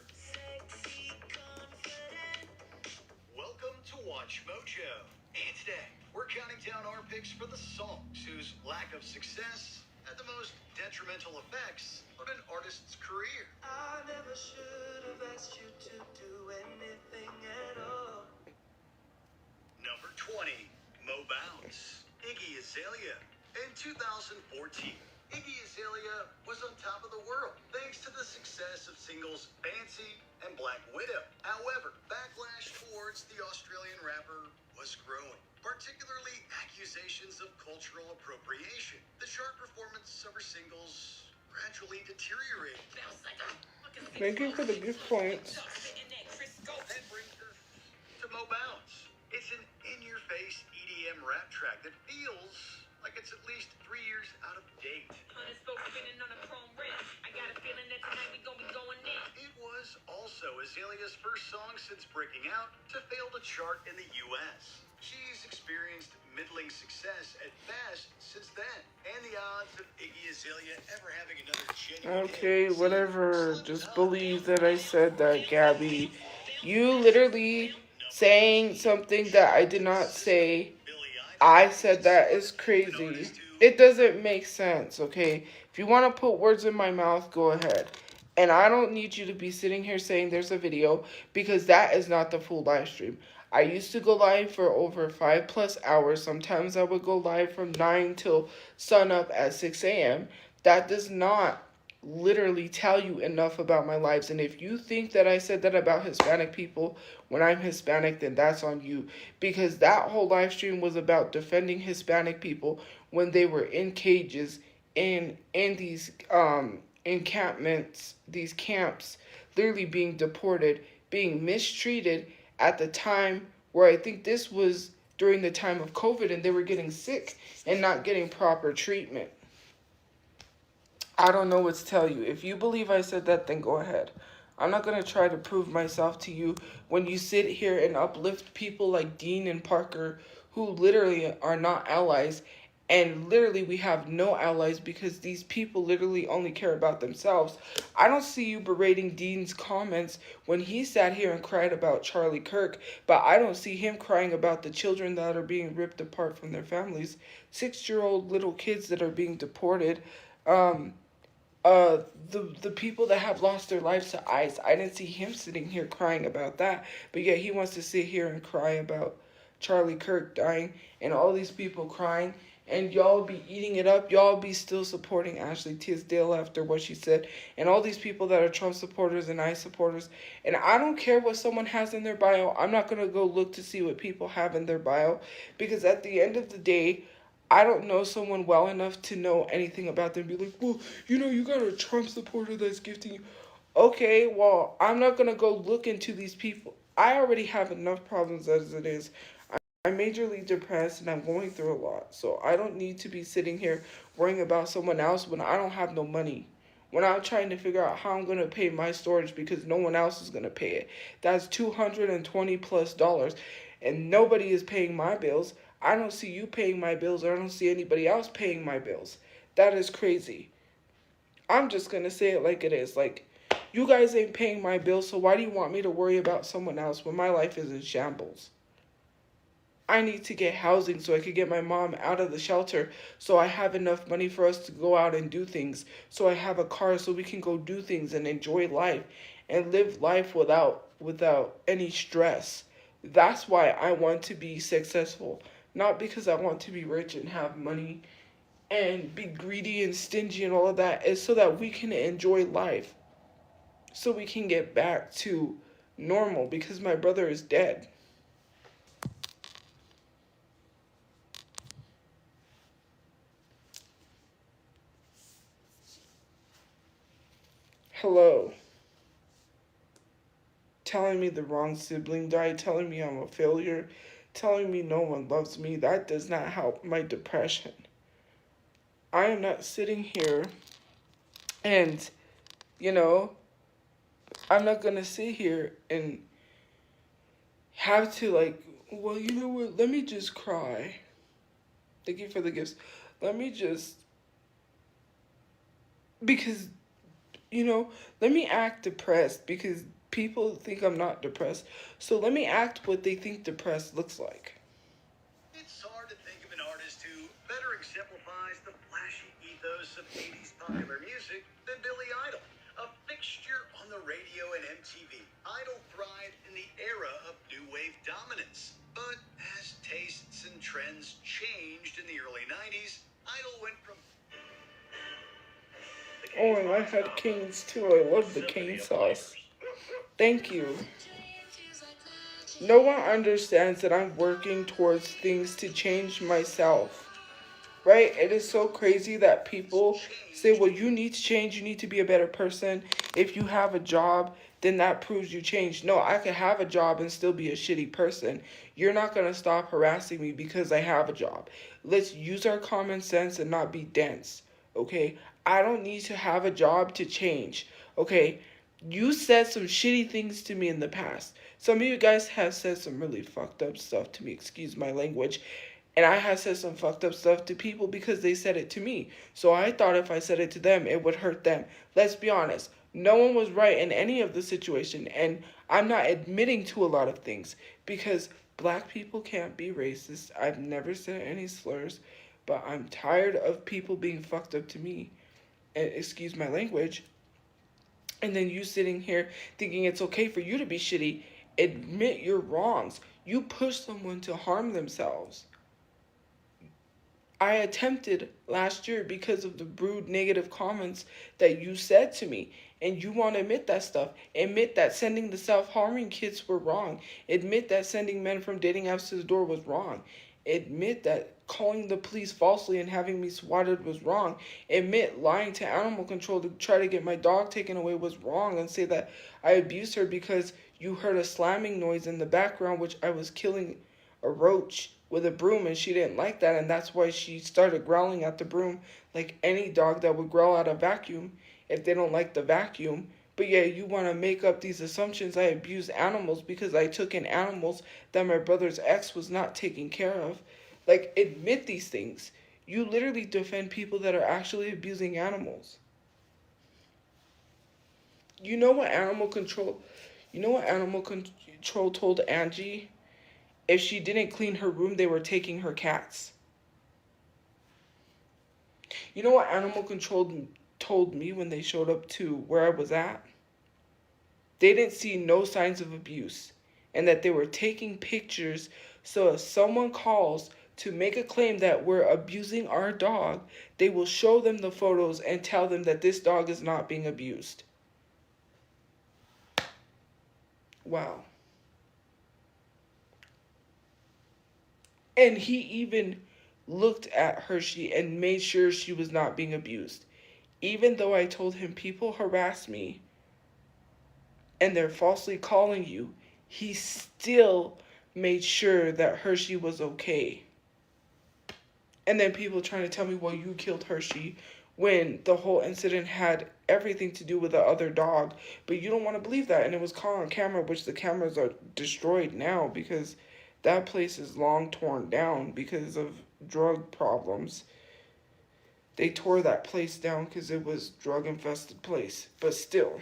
Welcome to Watch Mojo. And today, we're counting down our picks for the songs whose lack of success had the most detrimental effects on an artist's career. I never should have asked you to do anything at all. Number 20, Mo Bounce, Iggy Azalea. In 2014, Iggy Azalea was on top of the world thanks to the success of singles Fancy and Black Widow. However, backlash towards the Australian rapper was growing, particularly accusations of cultural appropriation. The chart performance of her singles gradually deteriorated. Thank you for the gift points. That brings us to Mo Bounce. It's an in-your-face EDM rap track that feels like it's at least 3 years out of date. It was also Azalea's first song since breaking out to fail to chart in the U.S. She's experienced middling success at best since then, and the odds of Iggy Azalea ever having another genuine Okay, whatever. Just believe that I said that, Gabby. You literally saying something that I did not say. I said that is crazy. It doesn't make sense, okay? If you want to put words in my mouth, go ahead. And I don't need you to be sitting here saying there's a video because that is not the full live stream. I used to go live for over 5+ hours. Sometimes I would go live from 9 till sunup at 6 a.m. That does not literally tell you enough about my lives. And if you think that I said that about Hispanic people when I'm Hispanic, then that's on you. Because that whole live stream was about defending Hispanic people when they were in cages in these encampments, these camps, literally being deported, being mistreated at the time where I think this was during the time of COVID, and they were getting sick and not getting proper treatment. I don't know what to tell you. If you believe I said that, then go ahead. I'm not going to try to prove myself to you when you sit here and uplift people like Dean and Parker, who literally are not allies. And literally we have no allies because these people literally only care about themselves. I don't see you berating Dean's comments when he sat here and cried about Charlie Kirk, but I don't see him crying about the children that are being ripped apart from their families. 6-year-old little kids that are being deported. The people that have lost their lives to ICE. I didn't see him sitting here crying about that, but yet he wants to sit here and cry about Charlie Kirk dying and all these people crying, and y'all be eating it up. Y'all be still supporting Ashley Tisdale after what she said, and all these people that are Trump supporters and ICE supporters. And I don't care what someone has in their bio. I'm not going to go look to see what people have in their bio, because at the end of the day, I don't know someone well enough to know anything about them. Be like, well, you got a Trump supporter that's gifting you. Okay, well, I'm not going to go look into these people. I already have enough problems as it is. I'm majorly depressed and I'm going through a lot. So I don't need to be sitting here worrying about someone else when I don't have no money. When I'm trying to figure out how I'm going to pay my storage because no one else is going to pay it. That's $220+. And nobody is paying my bills. I don't see you paying my bills, or I don't see anybody else paying my bills. That is crazy. I'm just going to say it like it is. Like, you guys ain't paying my bills, so why do you want me to worry about someone else when my life is in shambles? I need to get housing so I could get my mom out of the shelter, so I have enough money for us to go out and do things, so I have a car so we can go do things and enjoy life and live life without any stress. That's why I want to be successful. Not because I want to be rich and have money and be greedy and stingy and all of that. It's so that we can enjoy life. So we can get back to normal, because my brother is dead. Hello. Telling me the wrong sibling died, telling me I'm a failure, telling me no one loves me, that does not help my depression. I am not sitting here and, I'm not going to sit here and have to well, you know what, let me just cry. Thank you for the gifts. Let me just, because, let me act depressed because people think I'm not depressed. So let me act what they think depressed looks like. It's hard to think of an artist who better exemplifies the flashy ethos of 80s popular music than Billy Idol. A fixture on the radio and MTV, Idol thrived in the era of new wave dominance. But as tastes and trends changed in the early 90s, Idol went from... Oh, and I had canes too. I love the cane sauce. Thank you. No one understands that I'm working towards things to change myself. Right? It is so crazy that people say, well, you need to change. You need to be a better person. If you have a job, then that proves you changed. No, I could have a job and still be a shitty person. You're not going to stop harassing me because I have a job. Let's use our common sense and not be dense. Okay? I don't need to have a job to change. Okay? You said some shitty things to me in the past. Some of you guys have said some really fucked up stuff to me. Excuse my language. And I have said some fucked up stuff to people because they said it to me. So I thought if I said it to them, it would hurt them. Let's be honest. No one was right in any of the situation. And I'm not admitting to a lot of things because black people can't be racist. I've never said any slurs. But I'm tired of people being fucked up to me. And excuse my language. And then you sitting here thinking it's okay for you to be shitty. Admit your wrongs. You push someone to harm themselves. I attempted last year because of the rude negative comments that you said to me. And you want to admit that stuff. Admit that sending the self-harming kids were wrong. Admit that sending men from dating apps to the door was wrong. Admit that calling the police falsely and having me swatted was wrong. Admit lying to animal control to try to get my dog taken away was wrong. And say that I abused her because you heard a slamming noise in the background, which I was killing a roach with a broom, and she didn't like that, and that's why she started growling at the broom like any dog that would growl at a vacuum if they don't like the vacuum. But yeah, you want to make up these assumptions. I abuse animals because I took in animals that my brother's ex was not taking care of. Like, admit these things. You literally defend people that are actually abusing animals. You know what animal control told Angie? If she didn't clean her room, they were taking her cats. You know what animal control told me when they showed up to where I was at? They didn't see no signs of abuse, and that they were taking pictures, so if someone calls to make a claim that we're abusing our dog, they will show them the photos and tell them that this dog is not being abused. Wow. And he even looked at Hershey and made sure she was not being abused. Even though I told him people harass me and they're falsely calling you, he still made sure that Hershey was okay. And then people trying to tell me, well, you killed Hershey, when the whole incident had everything to do with the other dog. But you don't want to believe that. And it was caught on camera, which the cameras are destroyed now because that place is long torn down because of drug problems. They tore that place down because it was drug-infested place. But still,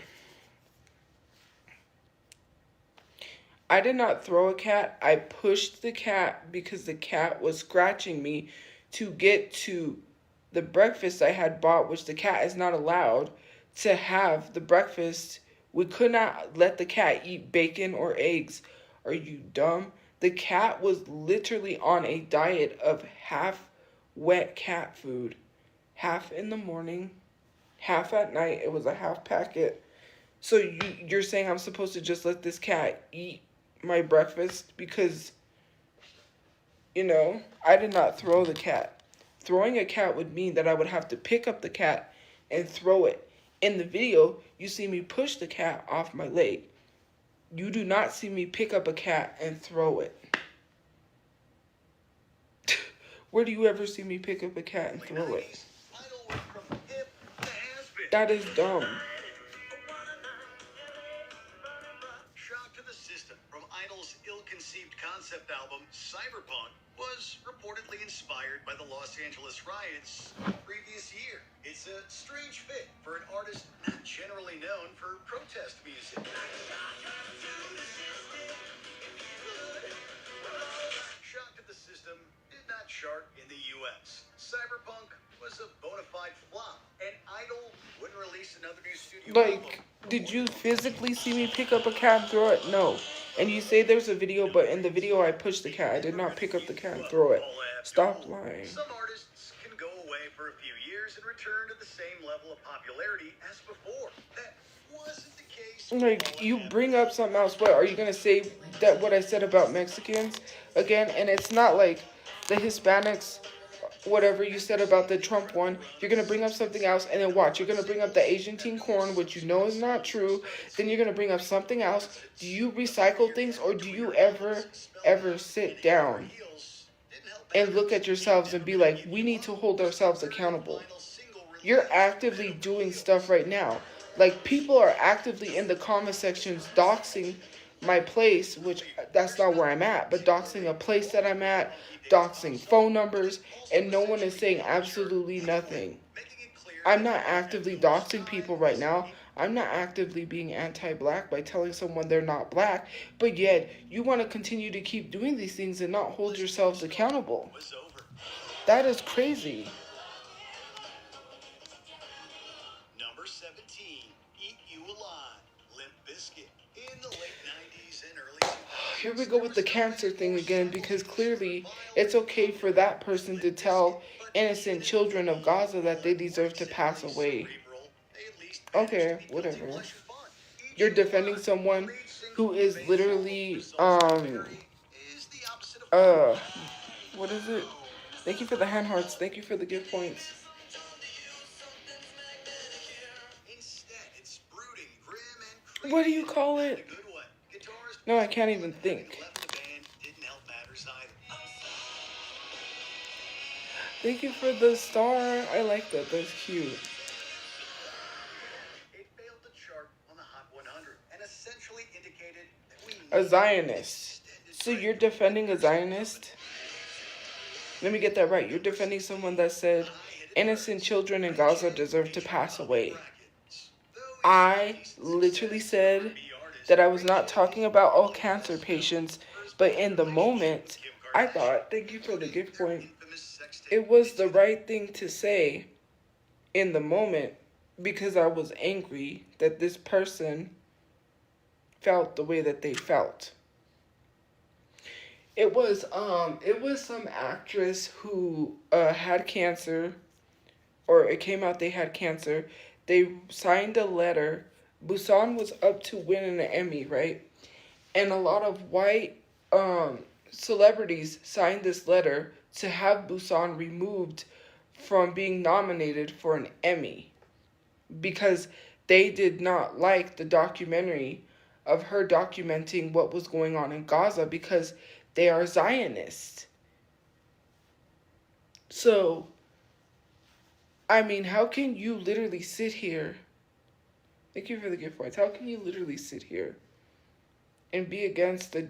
I did not throw a cat. I pushed the cat because the cat was scratching me to get to the breakfast I had bought, which the cat is not allowed to have the breakfast. We could not let the cat eat bacon or eggs. Are you dumb? The cat was literally on a diet of half wet cat food. Half in the morning, half at night. It was a half packet. So you're saying I'm supposed to just let this cat eat my breakfast because, I did not throw the cat. Throwing a cat would mean that I would have to pick up the cat and throw it. In the video, you see me push the cat off my leg. You do not see me pick up a cat and throw it. Where do you ever see me pick up a cat and throw it? That is dumb. Shock to the system from Idol's ill-conceived concept album, Cyberpunk, was reportedly inspired by the Los Angeles riots previous year. It's a strange fit for an artist not generally known for protest music. Shock to the system did not chart in the U.S. Cyberpunk was a bona fide flop, and Idol wouldn't release another new studio album. Did you physically see me pick up a cat and throw it? No. And you say there's a video, but in the video I pushed the cat. I did not pick up the cat and throw it. Stop lying. Some artists can go away for a few years and return to the same level of popularity as before. That wasn't the case. You bring up something else. What, are you going to say that what I said about Mexicans again? And it's not like the Hispanics, whatever you said about the Trump one. You're going to bring up something else, and then watch. You're going to bring up the Asian teen corn, which you know is not true. Then you're going to bring up something else. Do you recycle things, or do you ever sit down and look at yourselves and be like, we need to hold ourselves accountable? You're actively doing stuff right now. Like, people are actively in the comment sections doxing my place, which that's not where I'm at, but doxing a place that I'm at, doxing phone numbers, and no one is saying absolutely nothing. I'm not actively doxing people right now. I'm not actively being anti-black by telling someone they're not black, but yet you want to continue to keep doing these things and not hold yourselves accountable. That is crazy. Number 17, Eat You Alive, Limp Bizkit. In the late 90s and early 2000s. Here we go with the cancer thing again, because clearly it's okay for that person to tell innocent children of Gaza that they deserve to pass away. Okay, whatever. You're defending someone who is literally, what is it? Thank you for the hand hearts. Thank you for the gift points. What do you call it? No, I can't even think. Thank you for the star. I like that. That's cute. It failed to chart on the Hot 100 and essentially indicated that we A need Zionist. extended So break. you're defending a Zionist? Let me get that right. You're defending someone that said innocent children in Gaza deserve to pass away. I literally said that I was not talking about all cancer patients, but in the moment, I thought, thank you for the gift point, it was the right thing to say in the moment because I was angry that this person felt the way that they felt. It was some actress who had cancer, or it came out they had cancer. They signed a letter. Busan was up to win an Emmy, right? And a lot of white celebrities signed this letter to have Busan removed from being nominated for an Emmy because they did not like the documentary of her documenting what was going on in Gaza because they are Zionists. So, I mean, how can you literally sit here? Thank you for the gift points. How can you literally sit here and be against the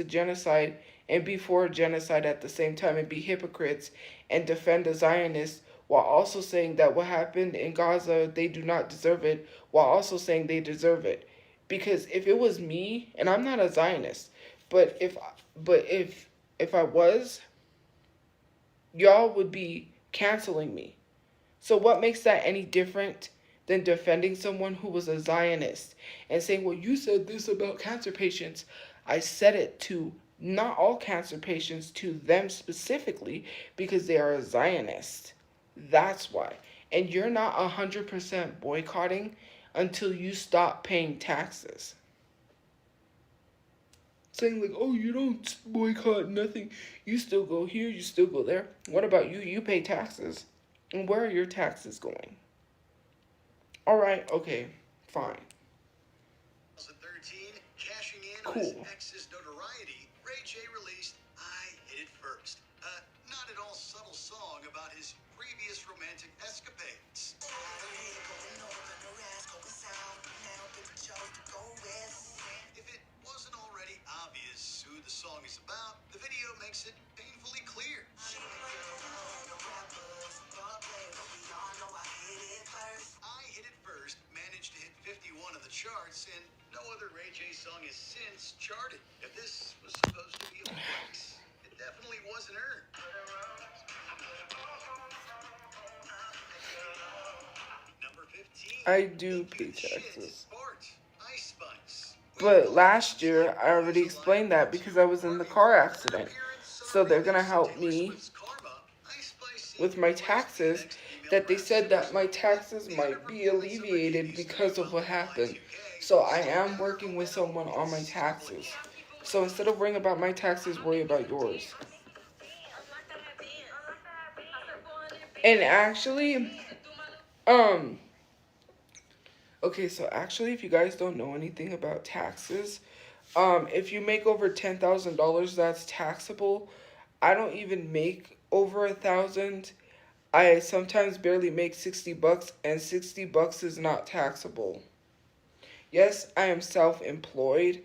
genocide and be for genocide at the same time and be hypocrites and defend the Zionists while also saying that what happened in Gaza, they do not deserve it, while also saying they deserve it? Because if it was me, and I'm not a Zionist, but if I was, y'all would be canceling me. So what makes that any different than defending someone who was a Zionist and saying, well, you said this about cancer patients? I said it to not all cancer patients, to them specifically, because they are a Zionist. That's why. And you're not 100% boycotting until you stop paying taxes. Saying like, oh, you don't boycott nothing. You still go here, you still go there. What about you? You pay taxes. And where are your taxes going? Alright, okay, fine. 2013, cashing in on Cool. his ex's notoriety, Ray J released I Hit It First. Not at all subtle song about his previous romantic escapades. If it wasn't already obvious who the song is about, the video makes it painfully clear. I Hit It First managed to hit 51 on the charts, and no other Ray J song has since charted. If this was supposed to be a flex, it definitely wasn't earned. Number 15. I do the pay good shit taxes. part, Ice Spice. But last year, I already explained that because I was in the car accident. So they're going to help me with my taxes, that they said that my taxes might be alleviated because of what happened. So I am working with someone on my taxes. So instead of worrying about my taxes, worry about yours. And actually, okay, so actually, if you guys don't know anything about taxes, if you make over $10,000, that's taxable. I don't even make over $1,000. I sometimes barely make $60, and $60 is not taxable. Yes, I am self-employed,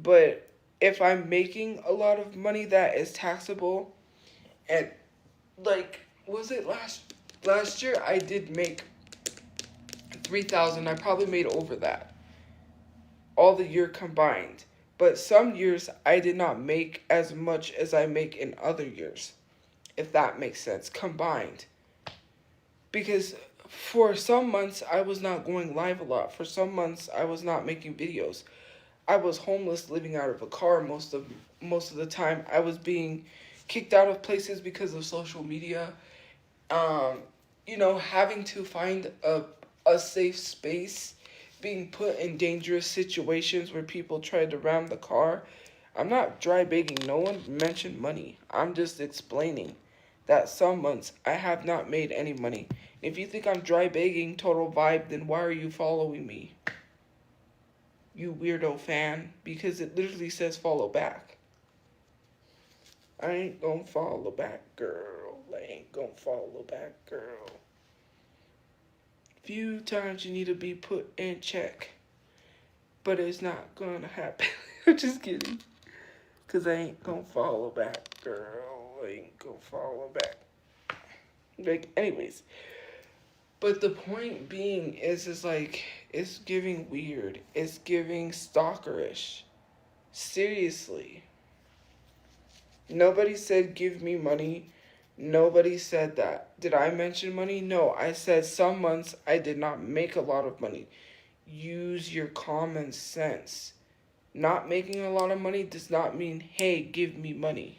but if I'm making a lot of money, that is taxable. And like, was it last year? I did make $3,000. I probably made over that, all the year combined. But some years I did not make as much as I make in other years, if that makes sense, combined. Because for some months I was not going live a lot. For some months I was not making videos. I was homeless, living out of a car most of the time. I was being kicked out of places because of social media. Having to find a safe space, being put in dangerous situations where people tried to ram the car. I'm not dry begging. No one mentioned money. I'm just explaining that some months I have not made any money. If you think I'm dry begging total vibe, then why are you following me? You weirdo fan. Because it literally says follow back. I ain't gonna follow back, girl. I ain't gonna follow back, girl. Few times you need to be put in check. But it's not gonna happen. I'm just kidding. Cause I ain't gonna follow back, girl. I ain't gonna follow back. Like, anyways. But the point being is like, it's giving weird. It's giving stalkerish. Seriously. Nobody said give me money. Nobody said that. Did I mention money? No, I said some months I did not make a lot of money. Use your common sense. Not making a lot of money does not mean, hey, give me money.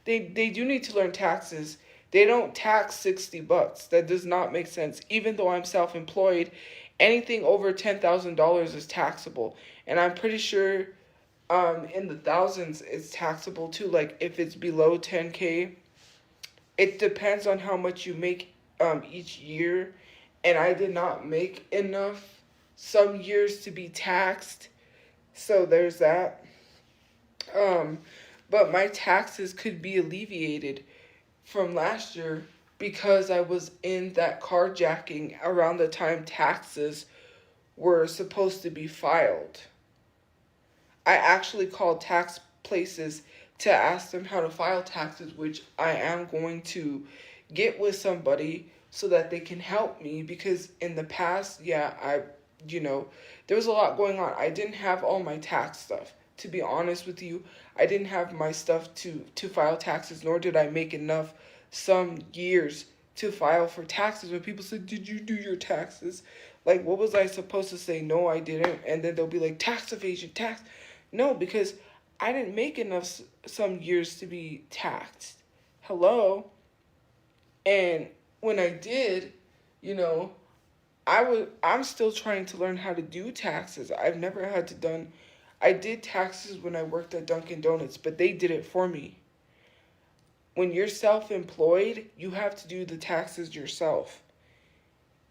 They do need to learn taxes. They don't tax $60. That does not make sense. Even though I'm self-employed, anything over $10,000 is taxable. And I'm pretty sure in the thousands it's taxable too. Like if it's below 10K, it depends on how much you make each year. And I did not make enough some years to be taxed. So there's that. But my taxes could be alleviated from last year because I was in that carjacking around the time taxes were supposed to be filed. I actually called tax places to ask them how to file taxes, which I am going to get with somebody so that they can help me, because in the past, there was a lot going on. I didn't have all my tax stuff. To be honest with you, I didn't have my stuff to file taxes, nor did I make enough some years to file for taxes. When people said, did you do your taxes? Like, what was I supposed to say? No, I didn't. And then they'll be like, tax evasion, tax. No, because I didn't make enough some years to be taxed. Hello? And when I did, I'm still trying to learn how to do taxes. I've never had to done. I did taxes when I worked at Dunkin' Donuts, but they did it for me. When you're self-employed, you have to do the taxes yourself.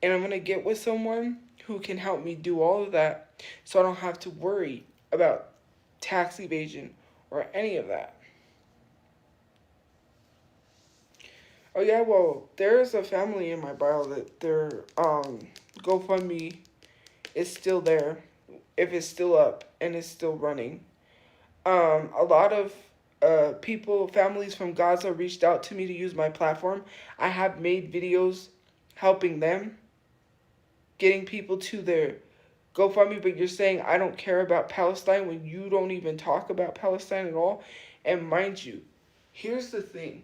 And I'm going to get with someone who can help me do all of that so I don't have to worry about tax evasion or any of that. Oh yeah, well, there's a family in my bio that their GoFundMe is still there, if it's still up and it's still running. A lot of families from Gaza reached out to me to use my platform. I have made videos helping them, getting people to their GoFundMe, but you're saying I don't care about Palestine when you don't even talk about Palestine at all. And mind you, here's the thing.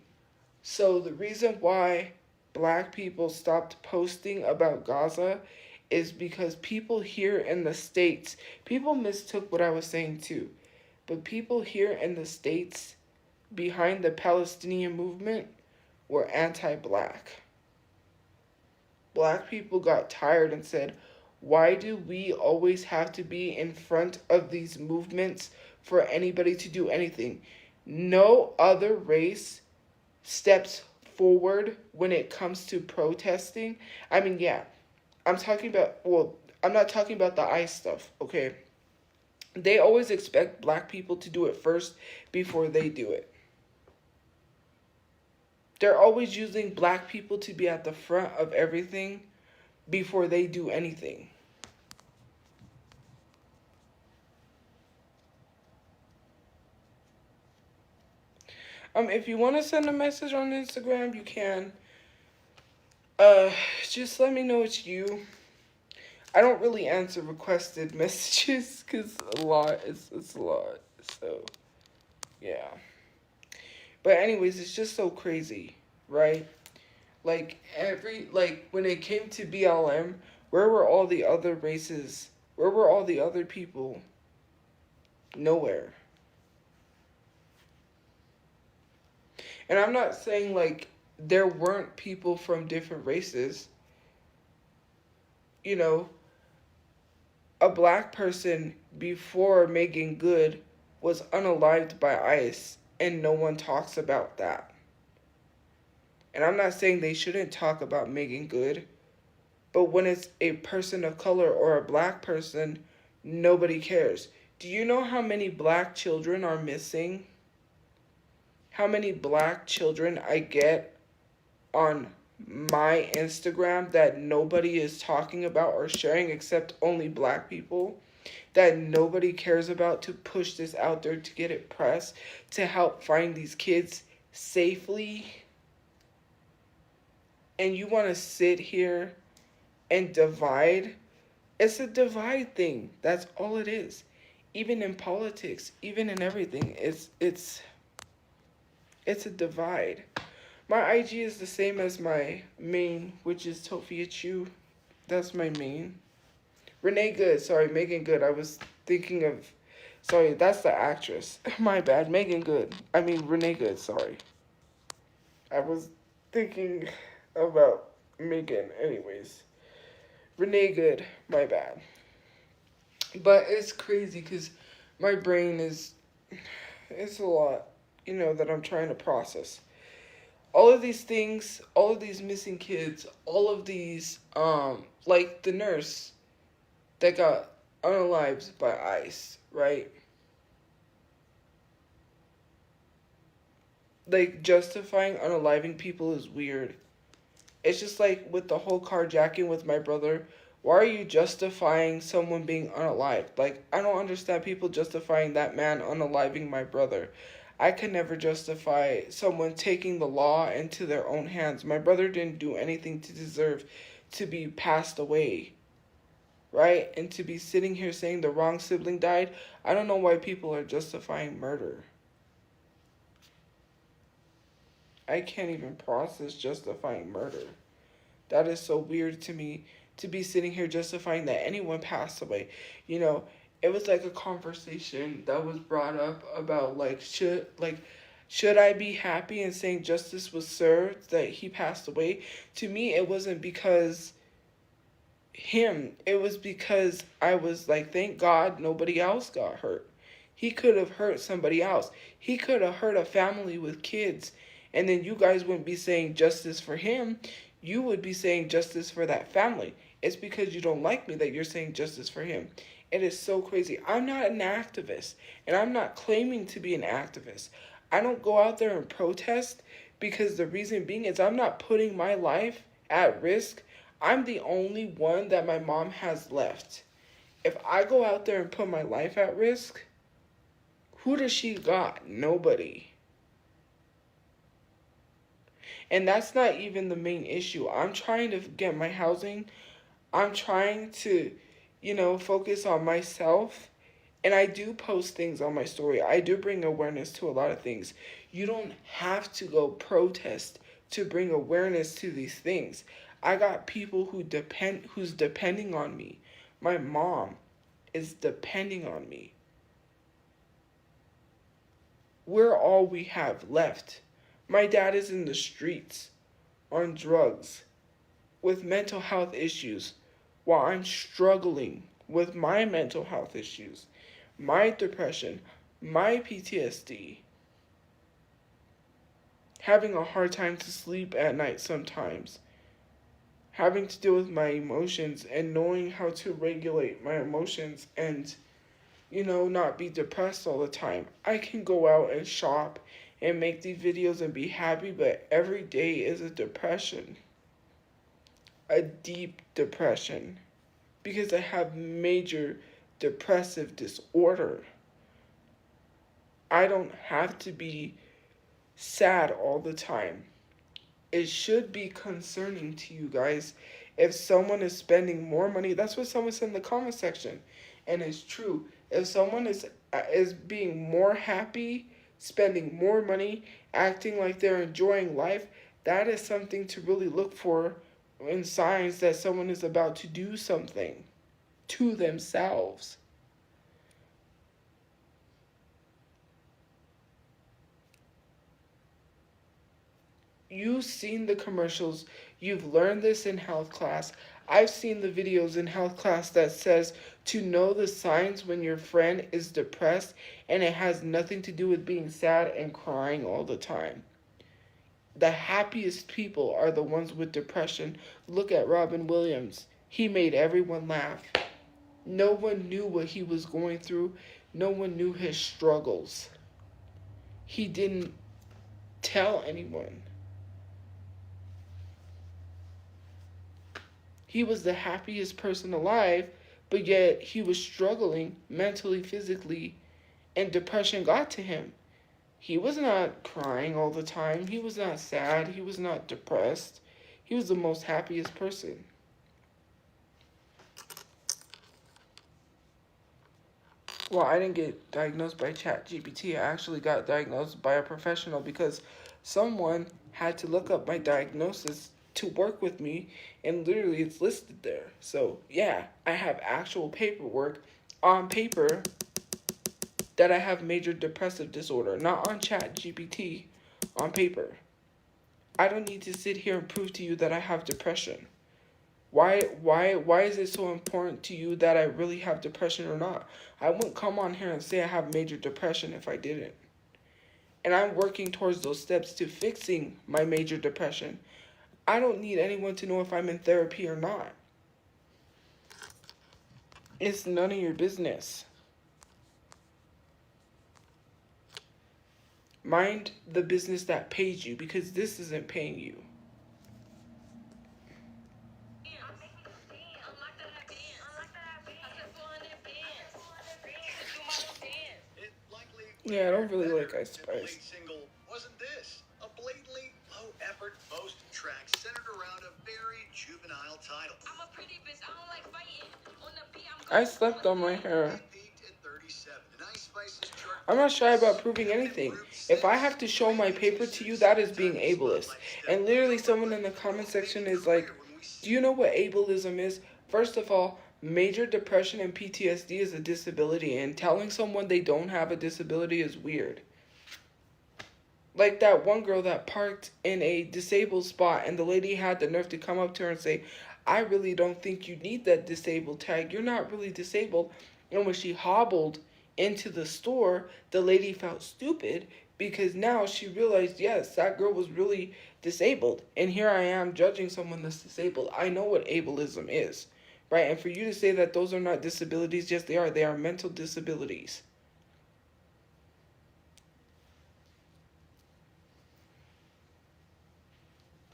So the reason why Black people stopped posting about Gaza is because people here in the States, people mistook what I was saying too, but people here in the States behind the Palestinian movement were anti-Black. Black people got tired and said, why do we always have to be in front of these movements for anybody to do anything? No other race steps forward when it comes to protesting. I mean, yeah, I'm not talking about the ICE stuff, okay? They always expect Black people to do it first before they do it. They're always using Black people to be at the front of everything before they do anything. If you want to send a message on Instagram, you can. Just let me know it's you. I don't really answer requested messages because it's a lot. So, yeah. But anyways, it's just so crazy, right? Like when it came to BLM, where were all the other races? Where were all the other people? Nowhere. And I'm not saying like there weren't people from different races. A Black person before Megan Good was unalived by ICE, and no one talks about that. And I'm not saying they shouldn't talk about Megan Good, but when it's a person of color or a Black person, nobody cares. Do you know how many black children are missing? How many black children I get on my Instagram that nobody is talking about or sharing except only black people? That nobody cares about to push this out there to get it pressed, to help find these kids safely? And you want to sit here and divide? It's a divide thing. That's all it is. Even in politics, even in everything, it's a divide. My IG is the same as my main, which is Tophiachu. That's my main. Renee Good, sorry, Megan Good. I was thinking of, sorry, that's the actress. My bad, Megan Good. I mean Renee Good, sorry. I was thinking about Megan, anyways. Renee Good, my bad. But it's crazy because my brain it's a lot, that I'm trying to process. All of these things, all of these missing kids, all of these, like the nurse that got unalived by ICE, right? Like, justifying unaliving people is weird. It's just like with the whole carjacking with my brother. Why are you justifying someone being unalived? Like, I don't understand people justifying that man unaliving my brother. I could never justify someone taking the law into their own hands. My brother didn't do anything to deserve to be passed away, right? And to be sitting here saying the wrong sibling died. I don't know why people are justifying murder. I can't even process justifying murder. That is so weird to me, to be sitting here justifying that anyone passed away. It was like a conversation that was brought up about should I be happy and saying justice was served that he passed away? To me, it wasn't because him. It was because I was like, thank God nobody else got hurt. He could have hurt somebody else. He could have hurt a family with kids. And then you guys wouldn't be saying justice for him. You would be saying justice for that family. It's because you don't like me that you're saying justice for him. It is so crazy. I'm not an activist, and I'm not claiming to be an activist. I don't go out there and protest because the reason being is I'm not putting my life at risk. I'm the only one that my mom has left. If I go out there and put my life at risk, who does she got? Nobody. And that's not even the main issue. I'm trying to get my housing. I'm trying to, focus on myself. And I do post things on my story. I do bring awareness to a lot of things. You don't have to go protest to bring awareness to these things. I got people who's depending on me. My mom is depending on me. We're all we have left. My dad is in the streets on drugs with mental health issues while I'm struggling with my mental health issues, my depression, my PTSD, having a hard time to sleep at night sometimes, having to deal with my emotions and knowing how to regulate my emotions and, not be depressed all the time. I can go out and shop and make these videos and be happy, but every day is a depression. A deep depression. Because I have major depressive disorder. I don't have to be sad all the time. It should be concerning to you guys if someone is spending more money. That's what someone said in the comment section. And it's true. If someone is being more happy, spending more money, acting like they're enjoying life, that is something to really look for in signs that someone is about to do something to themselves. You've seen the commercials. You've learned this in health class. I've seen the videos in health class that says to know the signs when your friend is depressed, and it has nothing to do with being sad and crying all the time. The happiest people are the ones with depression. Look at Robin Williams. He made everyone laugh. No one knew what he was going through No one knew his struggles. He didn't tell anyone. He was the happiest person alive, but yet he was struggling mentally, physically, and depression got to him. He was not crying all the time. He was not sad. He was not depressed. He was the most happiest person. Well, I didn't get diagnosed by ChatGPT. I actually got diagnosed by a professional because someone had to look up my diagnosis to work with me, and literally it's listed there. So, yeah, I have actual paperwork on paper that I have major depressive disorder, not on ChatGPT, on paper. I don't need to sit here and prove to you that I have depression. Why is it so important to you that I really have depression or not? I wouldn't come on here and say I have major depression if I didn't. And I'm working towards those steps to fixing my major depression. I don't need anyone to know if I'm in therapy or not. It's none of your business. Mind the business that pays you, because this isn't paying you. Yeah, I don't really like Ice Spice. Single wasn't this a blatantly low-effort boast track centered around a very juvenile title? I'm a pretty bitch. I don't like fighting. On the beat, I slept on my hair. Peaked at 37. And Ice Spice's chart I'm not shy about proving anything. If I have to show my paper to you, that is being ableist. And literally someone in the comment section is like, do you know what ableism is? First of all, major depression and PTSD is a disability, and telling someone they don't have a disability is weird. Like that one girl that parked in a disabled spot, and the lady had the nerve to come up to her and say, I really don't think you need that disabled tag. You're not really disabled. And when she hobbled into the store, the lady felt stupid because now she realized, yes, that girl was really disabled. And here I am judging someone that's disabled. I know what ableism is, right? And for you to say that those are not disabilities, yes, they are. They are mental disabilities.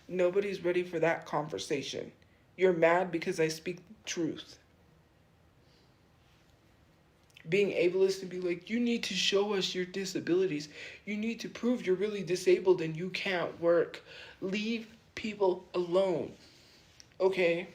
Nobody's ready for that conversation. You're mad because I speak the truth. Being ableist and be like, you need to show us your disabilities. You need to prove you're really disabled and you can't work. Leave people alone. Okay?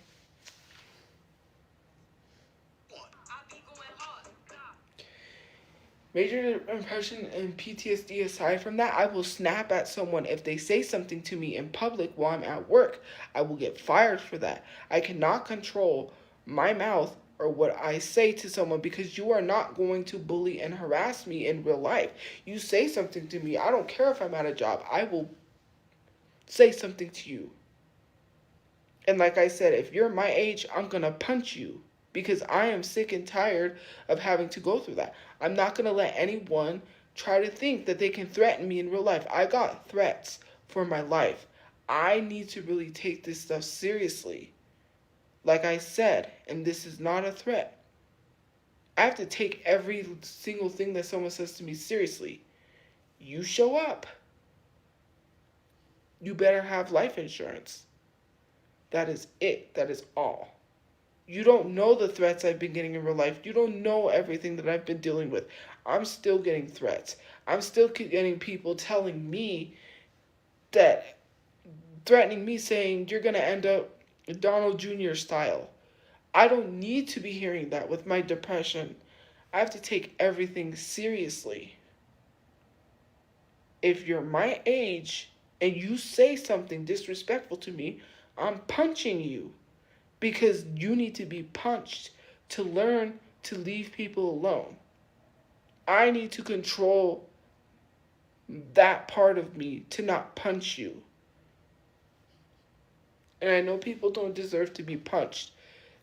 Major depression and PTSD aside from that, I will snap at someone if they say something to me in public while I'm at work. I will get fired for that. I cannot control my mouth or what I say to someone because you are not going to bully and harass me in real life. You say something to me, I don't care if I'm at a job, I will say something to you. And like I said, if you're my age, I'm going to punch you. Because I am sick and tired of having to go through that. I'm not going to let anyone try to think that they can threaten me in real life. I got threats for my life. I need to really take this stuff seriously. Like I said, and this is not a threat. I have to take every single thing that someone says to me seriously. You show up. You better have life insurance. That is it. That is all. You don't know the threats I've been getting in real life. You don't know everything that I've been dealing with. I'm still getting threats. I'm still getting people telling me that, threatening me saying, you're going to end up Donald Jr. style. I don't need to be hearing that with my depression. I have to take everything seriously. If you're my age and you say something disrespectful to me, I'm punching you. Because you need to be punched to learn to leave people alone. I need to control that part of me to not punch you. And I know people don't deserve to be punched.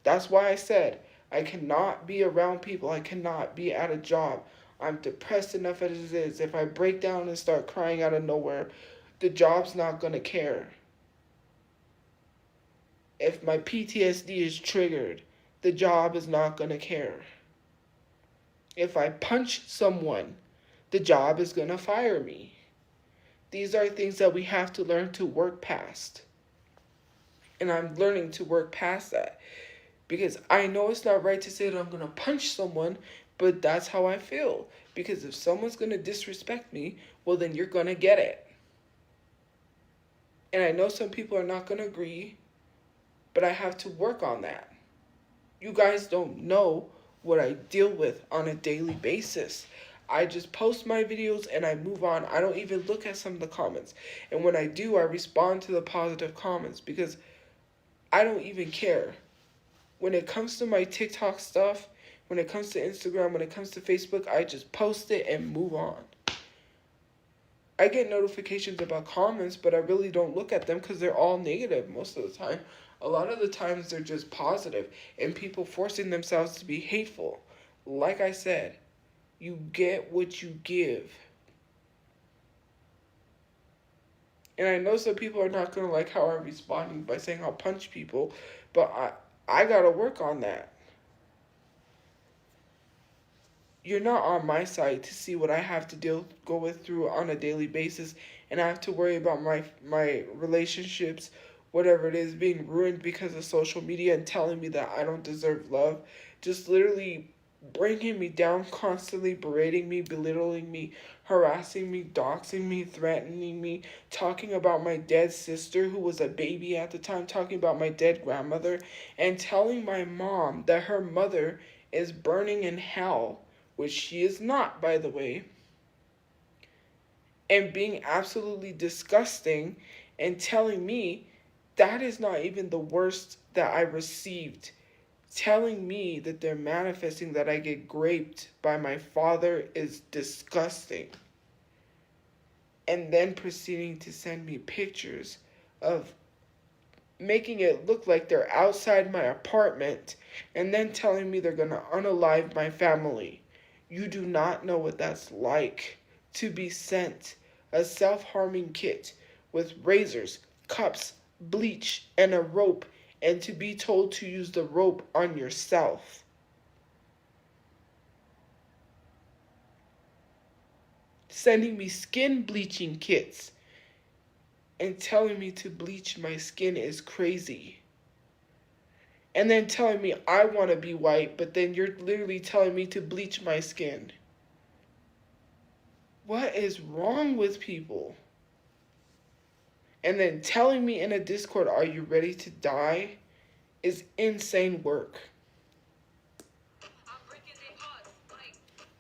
That's why I said I cannot be around people. I cannot be at a job. I'm depressed enough as it is. If I break down and start crying out of nowhere, the job's not going to care. If my PTSD is triggered, the job is not going to care. If I punch someone, the job is going to fire me. These are things that we have to learn to work past. And I'm learning to work past that. Because I know it's not right to say that I'm going to punch someone, but that's how I feel. Because if someone's going to disrespect me, well, then you're going to get it. And I know some people are not going to agree, but I have to work on that. You guys don't know what I deal with on a daily basis. I just post my videos and I move on. I don't even look at some of the comments. And when I do, I respond to the positive comments because I don't even care. When it comes to my TikTok stuff, when it comes to Instagram, when it comes to Facebook, I just post it and move on. I get notifications about comments, but I really don't look at them because they're all negative most of the time. A lot of the times they're just positive and people forcing themselves to be hateful. Like I said, you get what you give. And I know some people are not going to like how I'm responding by saying I'll punch people, but I got to work on that. You're not on my side to see what I have to go with through on a daily basis, and I have to worry about my relationships, whatever it is, being ruined because of social media and telling me that I don't deserve love. Just literally bringing me down, constantly berating me, belittling me, harassing me, doxing me, threatening me, talking about my dead sister who was a baby at the time, talking about my dead grandmother, and telling my mom that her mother is burning in hell, which she is not, by the way, and being absolutely disgusting and telling me that is not even the worst that I received. Telling me that they're manifesting that I get raped by my father is disgusting. And then proceeding to send me pictures of making it look like they're outside my apartment and then telling me they're going to unalive my family. You do not know what that's like to be sent a self-harming kit with razors, cups, bleach, and a rope, and to be told to use the rope on yourself. Sending me skin bleaching kits and telling me to bleach my skin is crazy. And then telling me I want to be white, but then you're literally telling me to bleach my skin. What is wrong with people? And then telling me in a Discord, are you ready to die? Is insane work.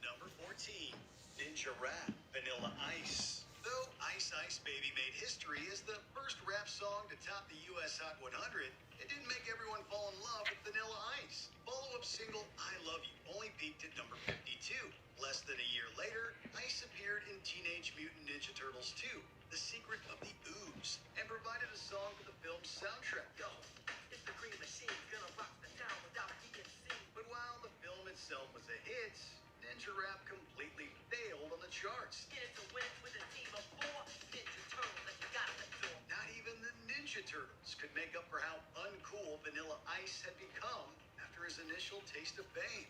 Number 14, Ninja Rap, Vanilla Ice. Though Ice Ice Baby made history as the first rap song to top the US Hot 100, it didn't make everyone fall in love with Vanilla Ice. Follow-up single I Love You only peaked at number 52. Less than a year later, Ice appeared in Teenage Mutant Ninja Turtles 2, The Secret of the Ooze, and provided a song for the film's soundtrack. Yo, it's the Green Machine, gonna rock the town without being seen. But while the film itself was a hit, Ninja Rap completely failed on the charts. Get it to win with a team of 4 Ninja Turtles that you gotta adore. Not even the Ninja Turtles could make up for how uncool Vanilla Ice had become after his initial taste of fame.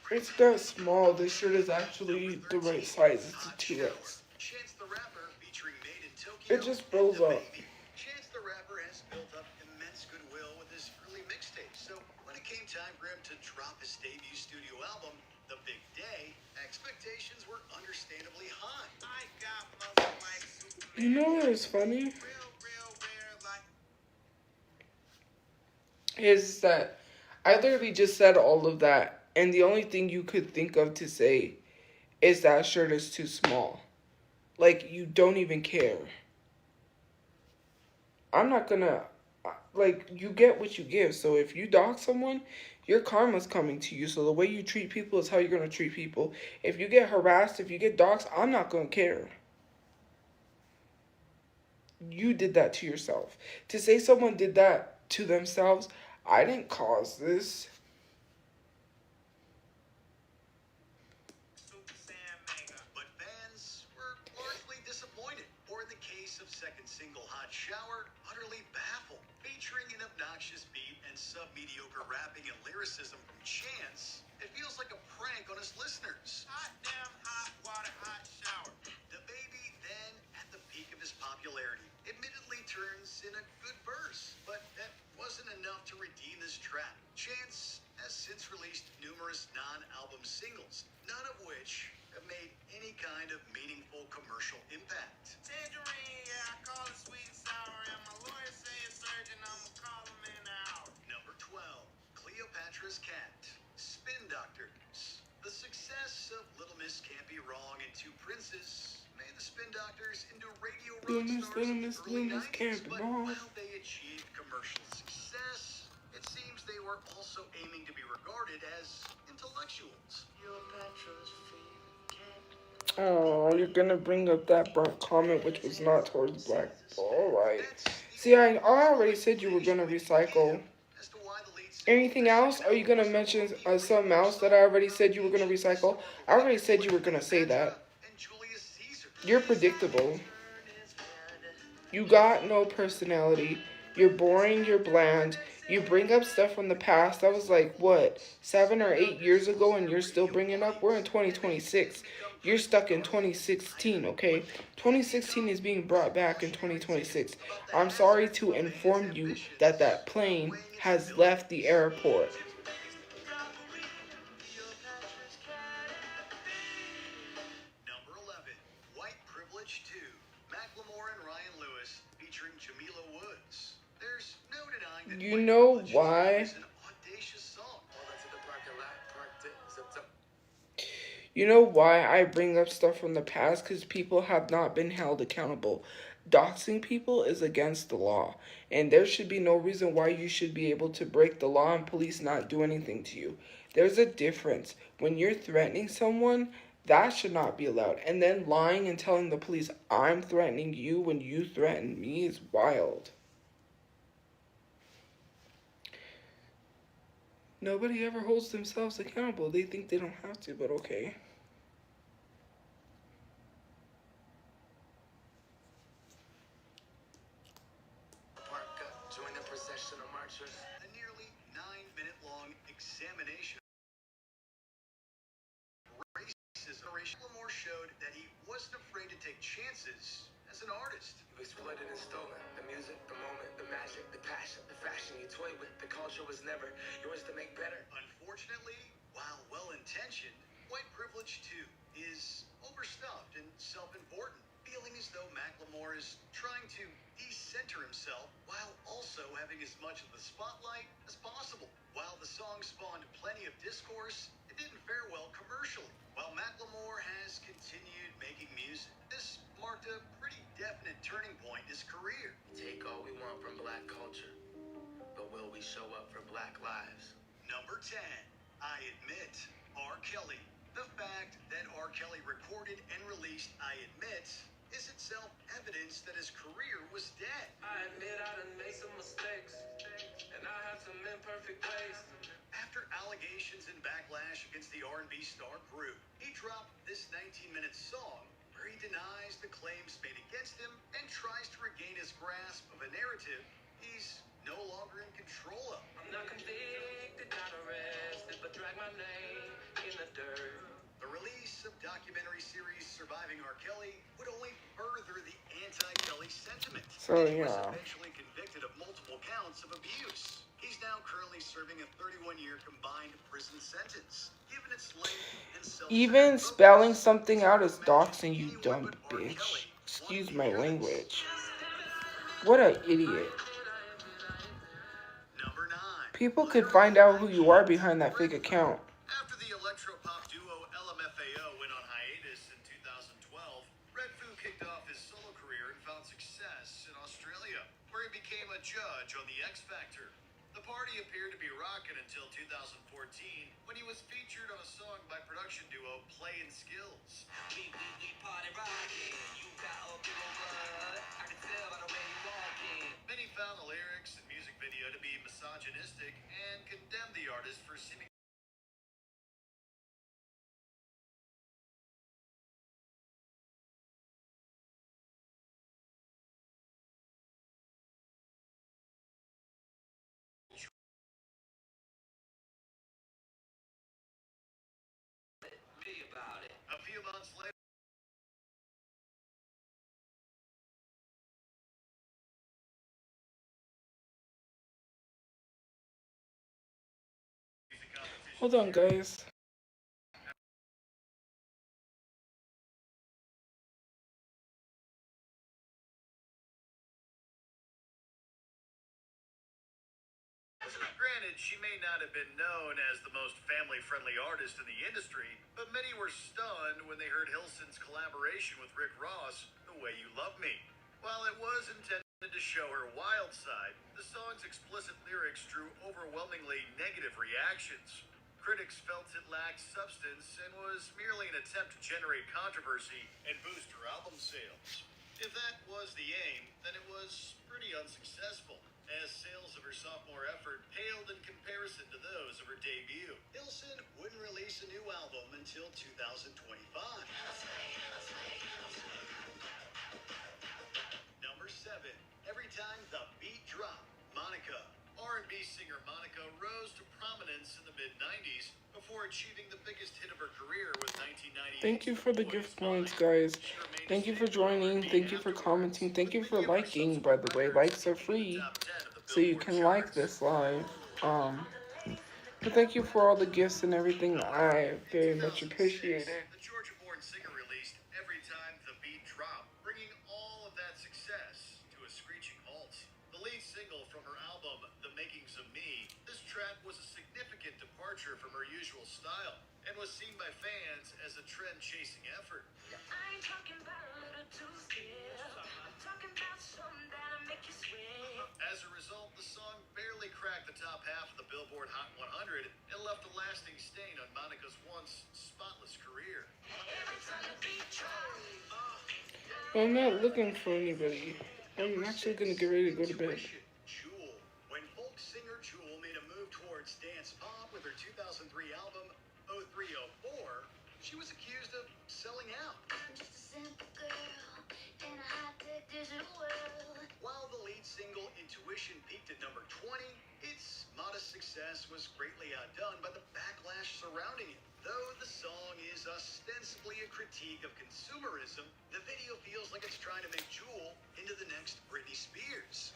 It's that small. This shirt is actually the right size. It's a 2X. Chance the Rapper featuring Made in Tokyo. It just rolls up. Chance the Rapper has built up immense goodwill with his early mixtapes. So when it came time for him to drop his debut studio album, The Big Day, expectations were understandably high. I got most like Superman. You know what is funny? Real rare like Is that I literally just said all of that, and the only thing you could think of to say is that shirt is too small. Like, you don't even care. I'm not gonna, like, you get what you give. So if you dox someone, your karma's coming to you. So the way you treat people is how you're gonna treat people. If you get harassed, if you get doxed, I'm not gonna care. You did that to yourself. To say someone did that to themselves, I didn't cause this. But fans were largely disappointed, or in the case of second single Hot Shower, utterly baffled. Featuring an obnoxious beat and sub-mediocre rapping and lyricism from Chance, it feels like a prank on his listeners. Hot damn, hot water, hot shower. The baby then, at the peak of his popularity, admittedly turns in a good verse, but that wasn't enough to redeem this track. Chance has since released numerous non-album singles, none of which have made any kind of meaningful commercial impact. Tangerine, yeah, I call it sweet and sour, and my lawyer say it's urgent, I'ma call him in an hour. Number 12, Cleopatra's Cat, Spin Doctors. The success of Little Miss Can't Be Wrong and Two Princes made the Spin Doctors into radio rock stars in the early 90s, but while they achieved commercial success, it seems they were also aiming to be regarded as intellectuals. Cleopatra's favorite cat. Oh, you're gonna bring up that burnt comment, which was not towards black. Alright. See, I already said you were gonna recycle. Anything else? Are you gonna mention something else that I already said you were gonna recycle? I already said you were gonna say that. You're predictable. You got no personality. You're boring, you're bland. You bring up stuff from the past. That was like, what, 7 or 8 years ago, and you're still bringing up? We're in 2026. You're stuck in 2016, okay? 2016 is being brought back in 2026. I'm sorry to inform you that that plane has left the airport. Number 11, White Privilege 2, Macklemore and Ryan Lewis featuring Jamila Woods. There's no denying that You know why? is an audacious song. You know why I bring up stuff from the past? Because people have not been held accountable. Doxing people is against the law. And there should be no reason why you should be able to break the law and police not do anything to you. There's a difference. When you're threatening someone, that should not be allowed. And then lying and telling the police, I'm threatening you when you threaten me, is wild. Nobody ever holds themselves accountable. They think they don't have to, but okay. Join the procession of marchers. A nearly 9-minute-long examination of racism. Macklemore showed that he wasn't afraid to take chances as an artist. You exploited and stolen the music, the moment, the magic, the passion, the fashion you toyed with. The culture was never yours to make better. Unfortunately, while well-intentioned, white privilege too is overstuffed and self-important, feeling as though Macklemore is trying to decenter himself while also having as much of the spotlight as possible. While the song spawned plenty of discourse, it didn't fare well commercially. While Macklemore has continued making music, this marked a pretty definite turning point in his career. Take all we want from black culture, but will we show up for black lives? Number 10, I Admit, R. Kelly. The fact that R. Kelly recorded and released I Admit is itself evidence that his career was dead. I admit I done made some mistakes, and I have some imperfect ways. After allegations and backlash against the R&B star group, he dropped this 19-minute song where he denies the claims made against him and tries to regain his grasp of a narrative he's no longer in control of. I'm not convicted, not arrested, but drag my name in the dirt. The release of documentary series Surviving R. Kelly would only further the anti-Kelly sentiment. So, He was yeah. eventually convicted of multiple counts of abuse. He's now currently serving a 31-year combined prison sentence. Given its length and Even spelling something out is doxing, you dumb bitch. Excuse my language. What an idiot. Number 9. People could find out who you are behind that fake account. After the electro-pop duo LMFAO went on hiatus in 2012, Redfoo kicked off his solo career and found success in Australia, where he became a judge on The X Factor. The party appeared to be rocking until 2014, when he was featured on a song by production duo Playin' Skills. We party rockin', you got a big old blood, I can tell by the way you walkin'. Many found the lyrics and music video to be misogynistic and condemned the artist for seeming Hold on, guys. Granted, she may not have been known as the most family-friendly artist in the industry, but many were stunned when they heard Hilson's collaboration with Rick Ross, The Way You Love Me. While it was intended to show her wild side, the song's explicit lyrics drew overwhelmingly negative reactions. Critics felt it lacked substance and was merely an attempt to generate controversy and boost her album sales. If that was the aim, then it was pretty unsuccessful, as sales of her sophomore effort paled in comparison to those of her debut. Hilson wouldn't release a new album until 2025. Number 7. Every time the beat dropped, Monica. R&B singer Monica rose to prominence in the mid-90s before achieving the biggest hit of her career with 1998. Thank you for the gift points, guys. Thank you for joining. Thank you for commenting. Thank you for liking, by the way. Likes are free, so you can like this live. But thank you for all the gifts and everything. I very much appreciate it. The Georgia-born singer released Every Time the Beat Dropped, bringing all of that success to a screeching halt. The lead single from her album, The Makings of Me, this track was a significant departure from her usual style and was seen by fans as a trend-chasing effort. I ain't talking about a little too still. I'm talking about something that'll make you sweat. As a result, the song barely cracked the top half of the Billboard Hot 100 and left a lasting stain on Monica's once spotless career. Every time the beat drops. I'm not looking for anybody. I'm actually gonna get ready to go to bed. Jewel. When folk singer Jewel made a move towards dance pop with her 2003 album 0304, she was accused of selling out. I'm just a simple girl in a high-tech digital world. While the lead single Intuition peaked at number 20, its modest success was greatly outdone by the backlash surrounding it. Though the song is ostensibly a critique of consumerism, the video feels like it's trying to make Jewel into the next Britney Spears.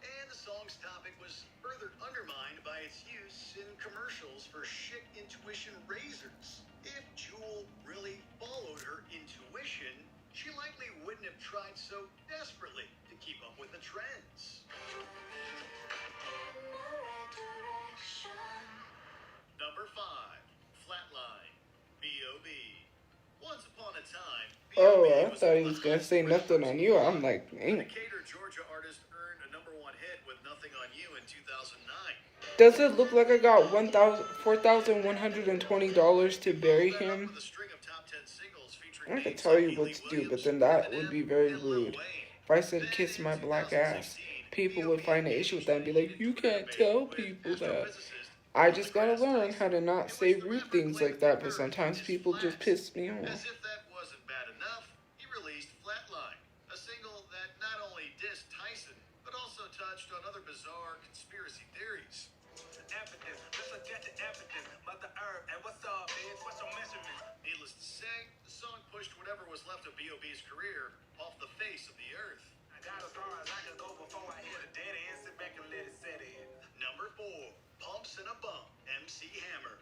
And the song's topic was further undermined by its use in commercials for chic Intuition razors. If Jewel really followed her intuition, she likely wouldn't have tried so desperately to keep up with the trends. Number 5. Flatline. B.O.B. Once upon a time, Oh, B.O.B. I thought he was gonna say nothing on you. I'm like, The dang. Decatur, Georgia artist earned a number 1 hit with Nothing on You in 2009. Does it look like I got $4,120 to bury him? With a string of top 10 singles featuring I could names tell like you what Haley to do, but Williams, then that Eminem, would be very and Lil rude. Wayne. If I said kiss my black ass, people would find an issue with that and be like, you can't tell people that. I just gotta learn how to not say rude things like that, but sometimes people just piss me off. As if that wasn't bad enough, he released Flatline, a single that not only dissed Tyson, but also touched on other bizarre conspiracy theories. Evidence, let's get the evidence. Mother Earth, and what's up, bitch? What's your measurement? Needless to say, the song pushed whatever was left of B.O.B.'s career off the face of the earth. I got as far as I can go before I hit a dead end. Sit back and let it set in. Number 4, Pumps and a Bump, MC Hammer.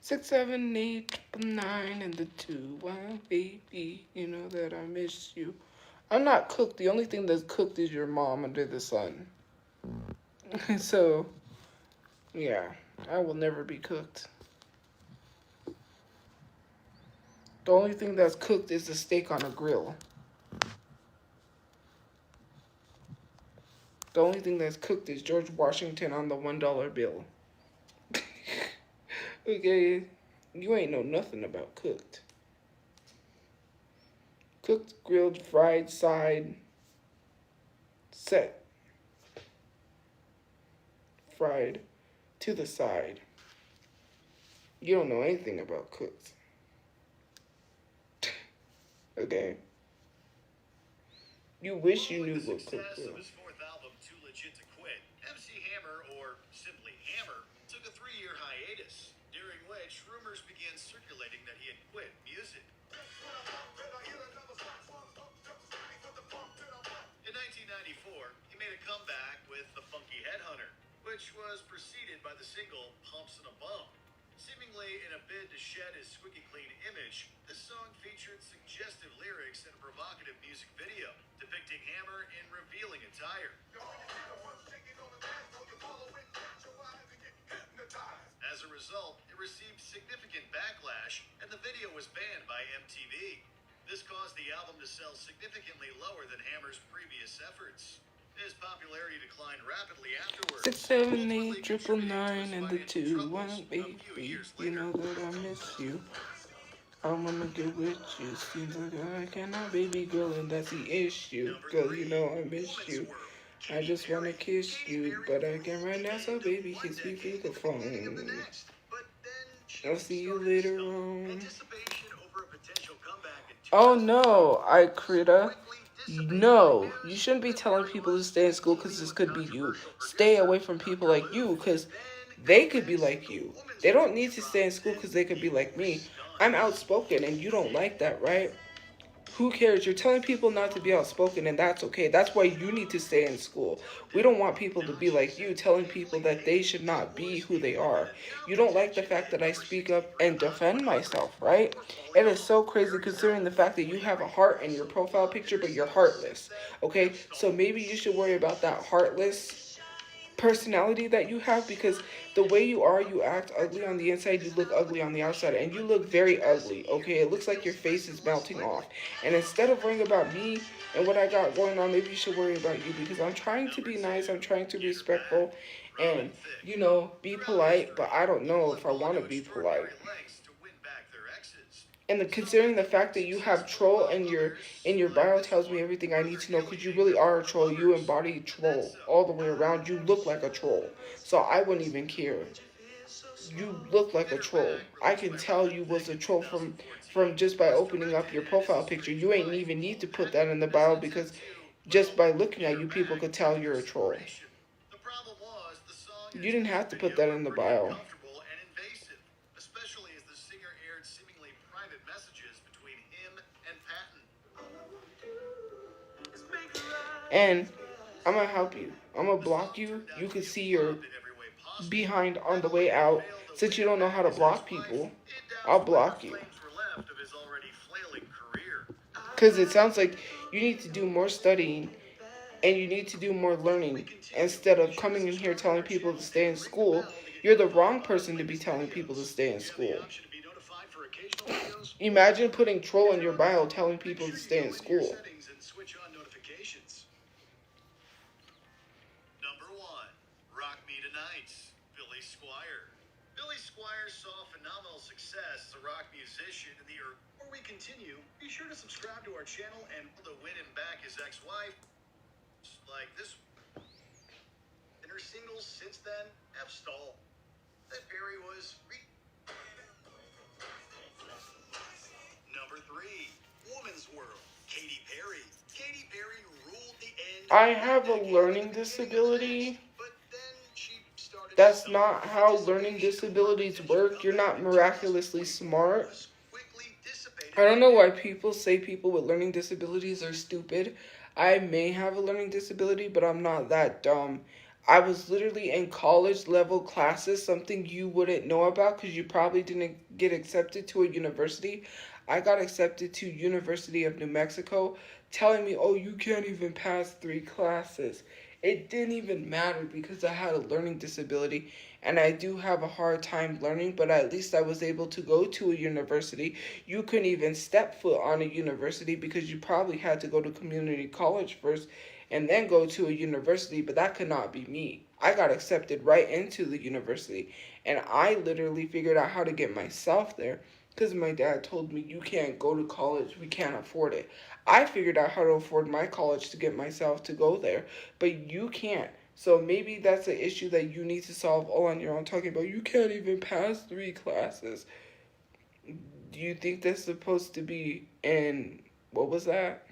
6, 7, 8, 9, and the 2. Wow, baby, you know that I miss you. I'm not cooked. The only thing that's cooked is your mom under the sun. So, yeah, I will never be cooked. The only thing that's cooked is the steak on a grill. The only thing that's cooked is George Washington on the $1 bill. Okay, you ain't know nothing about cooked. Cooked, grilled, fried, side, set, fried, to the side. You don't know anything about cooked. Okay? You wish you knew what cooked Success of was. his 4th album, Too Legit to Quit, MC Hammer, or simply Hammer, took a 3-year hiatus, during which rumors began circulating that he had quit music. 1994, he made a comeback with The Funky Headhunter, which was preceded by the single Pumps and a Bump. Seemingly in a bid to shed his squeaky clean image, this song featured suggestive lyrics and a provocative music video depicting Hammer in revealing attire. As a result, it received significant backlash, and the video was banned by MTV. This caused the album to sell significantly lower than Hammer's previous efforts. His popularity declined rapidly afterwards. 6, 7, 8, 999, and the 2, 1, baby. You know that I miss you. I wanna get with you. Seems like I cannot, baby girl, and that's the issue. Girl, you know I miss you. I just wanna kiss you, but I can't right now, so baby, kiss me through the phone. I'll see you later on. Oh no, I critter. No, you shouldn't be telling people to stay in school because this could be you. Stay away from people like you because they could be like you. They don't need to stay in school because they could be like me. I'm outspoken and you don't like that, right? Who cares? You're telling people not to be outspoken and that's okay. That's why you need to stay in school. We don't want people to be like you, telling people that they should not be who they are. You don't like the fact that I speak up and defend myself, right? It is so crazy considering the fact that you have a heart in your profile picture, but you're heartless, okay? So maybe you should worry about that heartless personality that you have, because the way you are, you act ugly on the inside, you look ugly on the outside, and you look very ugly, okay? It looks like your face is melting off. And instead of worrying about me and what I got going on, maybe you should worry about you, because I'm trying to be nice, I'm trying to be respectful, and, you know, be polite, but I don't know if I want to be polite. And considering the fact that you have troll in your bio tells me everything I need to know, because you really are a troll. You embody troll all the way around. You look like a troll. So I wouldn't even care. You look like a troll. I can tell you was a troll from just by opening up your profile picture. You ain't even need to put that in the bio, because just by looking at you, people could tell you're a troll. You didn't have to put that in the bio. And I'm going to help you. I'm going to block you. You can see your behind on the way out. Since you don't know how to block people, I'll block you. Because it sounds like you need to do more studying and you need to do more learning instead of coming in here telling people to stay in school. You're the wrong person to be telling people to stay in school. Imagine putting troll in your bio telling people to stay in school. Success as a rock musician in the earth. Before we continue, be sure to subscribe to our channel and to win him back his ex-wife. Like this. And her singles since then have stalled. That Perry was Number 3, Woman's World, Katy Perry. Katy Perry ruled the end. I have a learning disability. That's not how learning disabilities work. You're not miraculously smart. I don't know why people say people with learning disabilities are stupid. I may have a learning disability, but I'm not that dumb. I was literally in college level classes, something you wouldn't know about because you probably didn't get accepted to a university. I got accepted to University of New Mexico, telling me, oh, you can't even pass 3 classes. It didn't even matter because I had a learning disability and I do have a hard time learning, but at least I was able to go to a university. You couldn't even step foot on a university because you probably had to go to community college first and then go to a university, but that could not be me. I got accepted right into the university and I literally figured out how to get myself there because my dad told me, you can't go to college, we can't afford it. I figured out how to afford my college to get myself to go there, but you can't. So maybe that's an issue that you need to solve all on your own, talking about you can't even pass 3 classes. Do you think that's supposed to be in, what was that?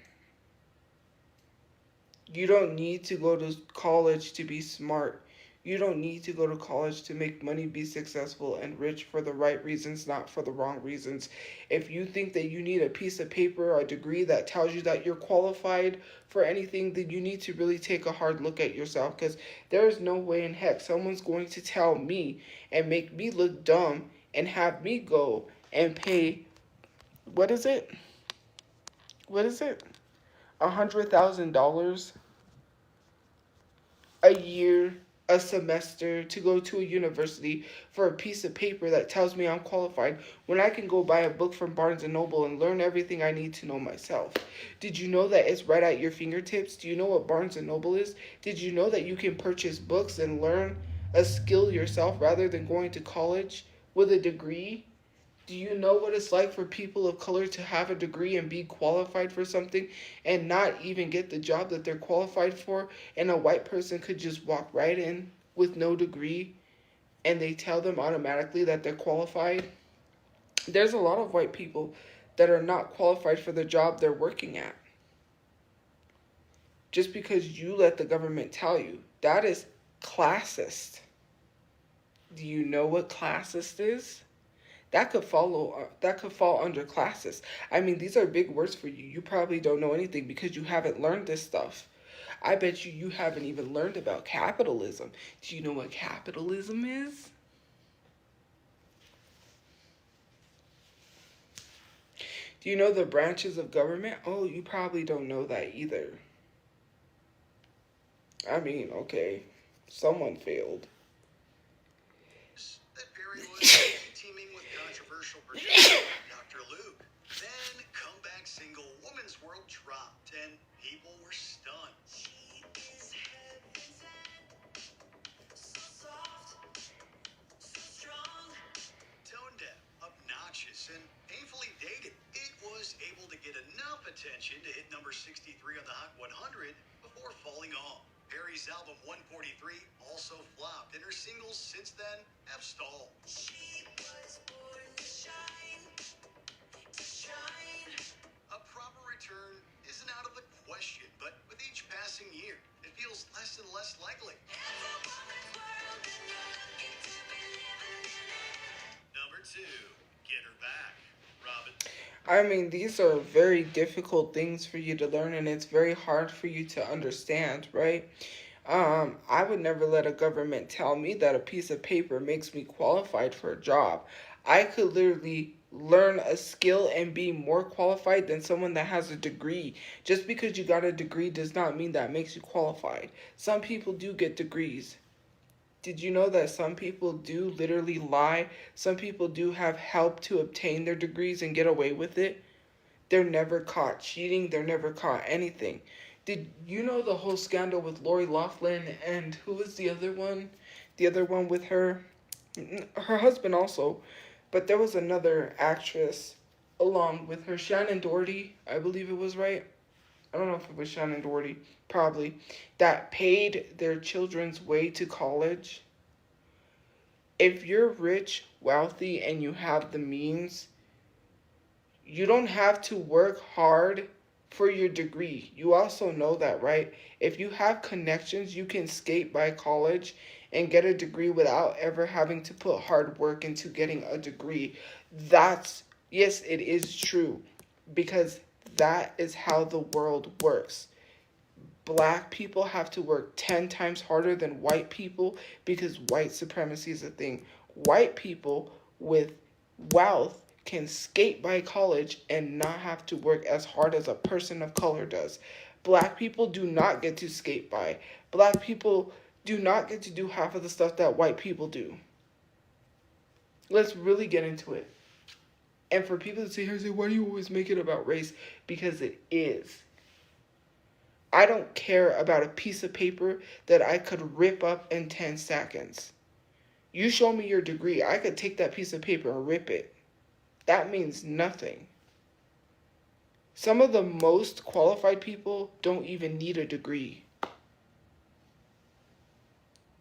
You don't need to go to college to be smart. You don't need to go to college to make money, be successful, and rich for the right reasons, not for the wrong reasons. If you think that you need a piece of paper or a degree that tells you that you're qualified for anything, then you need to really take a hard look at yourself, because there is no way in heck someone's going to tell me and make me look dumb and have me go and pay, what is it? What is it? $100,000 a year, a semester to go to a university for a piece of paper that tells me I'm qualified, when I can go buy a book from Barnes and Noble and learn everything I need to know myself. Did you know that it's right at your fingertips? Do you know what Barnes and Noble is? Did you know that you can purchase books and learn a skill yourself rather than going to college with a degree? Do you know what it's like for people of color to have a degree and be qualified for something and not even get the job that they're qualified for? And a white person could just walk right in with no degree and they tell them automatically that they're qualified? There's a lot of white people that are not qualified for the job they're working at. Just because you let the government tell you. That is classist. Do you know what classist is? That could fall under classes. I mean, these are big words for you. You probably don't know anything because you haven't learned this stuff. I bet you haven't even learned about capitalism. Do you know what capitalism is? Do you know the branches of government? Oh, you probably don't know that either. I mean, okay, someone failed. That Perry was teaming with controversial producer Dr. Luke. Then comeback single Woman's World dropped and people were stunned. She is heaven sent, so soft, so strong. Tone deaf, obnoxious, and painfully dated. It was able to get enough attention to hit number 63 on the Hot 100 before falling off. Perry's album 143 also flopped, and her singles since then have stalled. She was born to shine, to shine. A proper return isn't out of the question, but with each passing year, it feels less and less likely. It's a woman's world, and you're lucky to be living in it. Number 2, Get Her Back, Robin. I mean, these are very difficult things for you to learn, and it's very hard for you to understand, right? I would never let a government tell me that a piece of paper makes me qualified for a job. I could literally learn a skill and be more qualified than someone that has a degree. Just because you got a degree does not mean that makes you qualified. Some people do get degrees. Did you know that some people do literally lie? Some people do have help to obtain their degrees and get away with it. They're never caught cheating. They're never caught anything. Did you know the whole scandal with Lori Loughlin and who was the other one? The other one with her husband also. But there was another actress along with her, Shannon Doherty, I believe it was, right? I don't know if it was Shannon Doherty, probably, that paid their children's way to college. If you're rich, wealthy, and you have the means, you don't have to work hard for your degree. You also know that, right? If you have connections, you can skate by college and get a degree without ever having to put hard work into getting a degree. Yes, it is true, because that is how the world works. Black people have to work 10 times harder than white people because white supremacy is a thing. White people with wealth can skate by college and not have to work as hard as a person of color does. Black people do not get to skate by. Black people do not get to do half of the stuff that white people do. Let's really get into it. And for people to sit here and say, why do you always make it about race? Because it is. I don't care about a piece of paper that I could rip up in 10 seconds. You show me your degree, I could take that piece of paper and rip it. That means nothing. Some of the most qualified people don't even need a degree.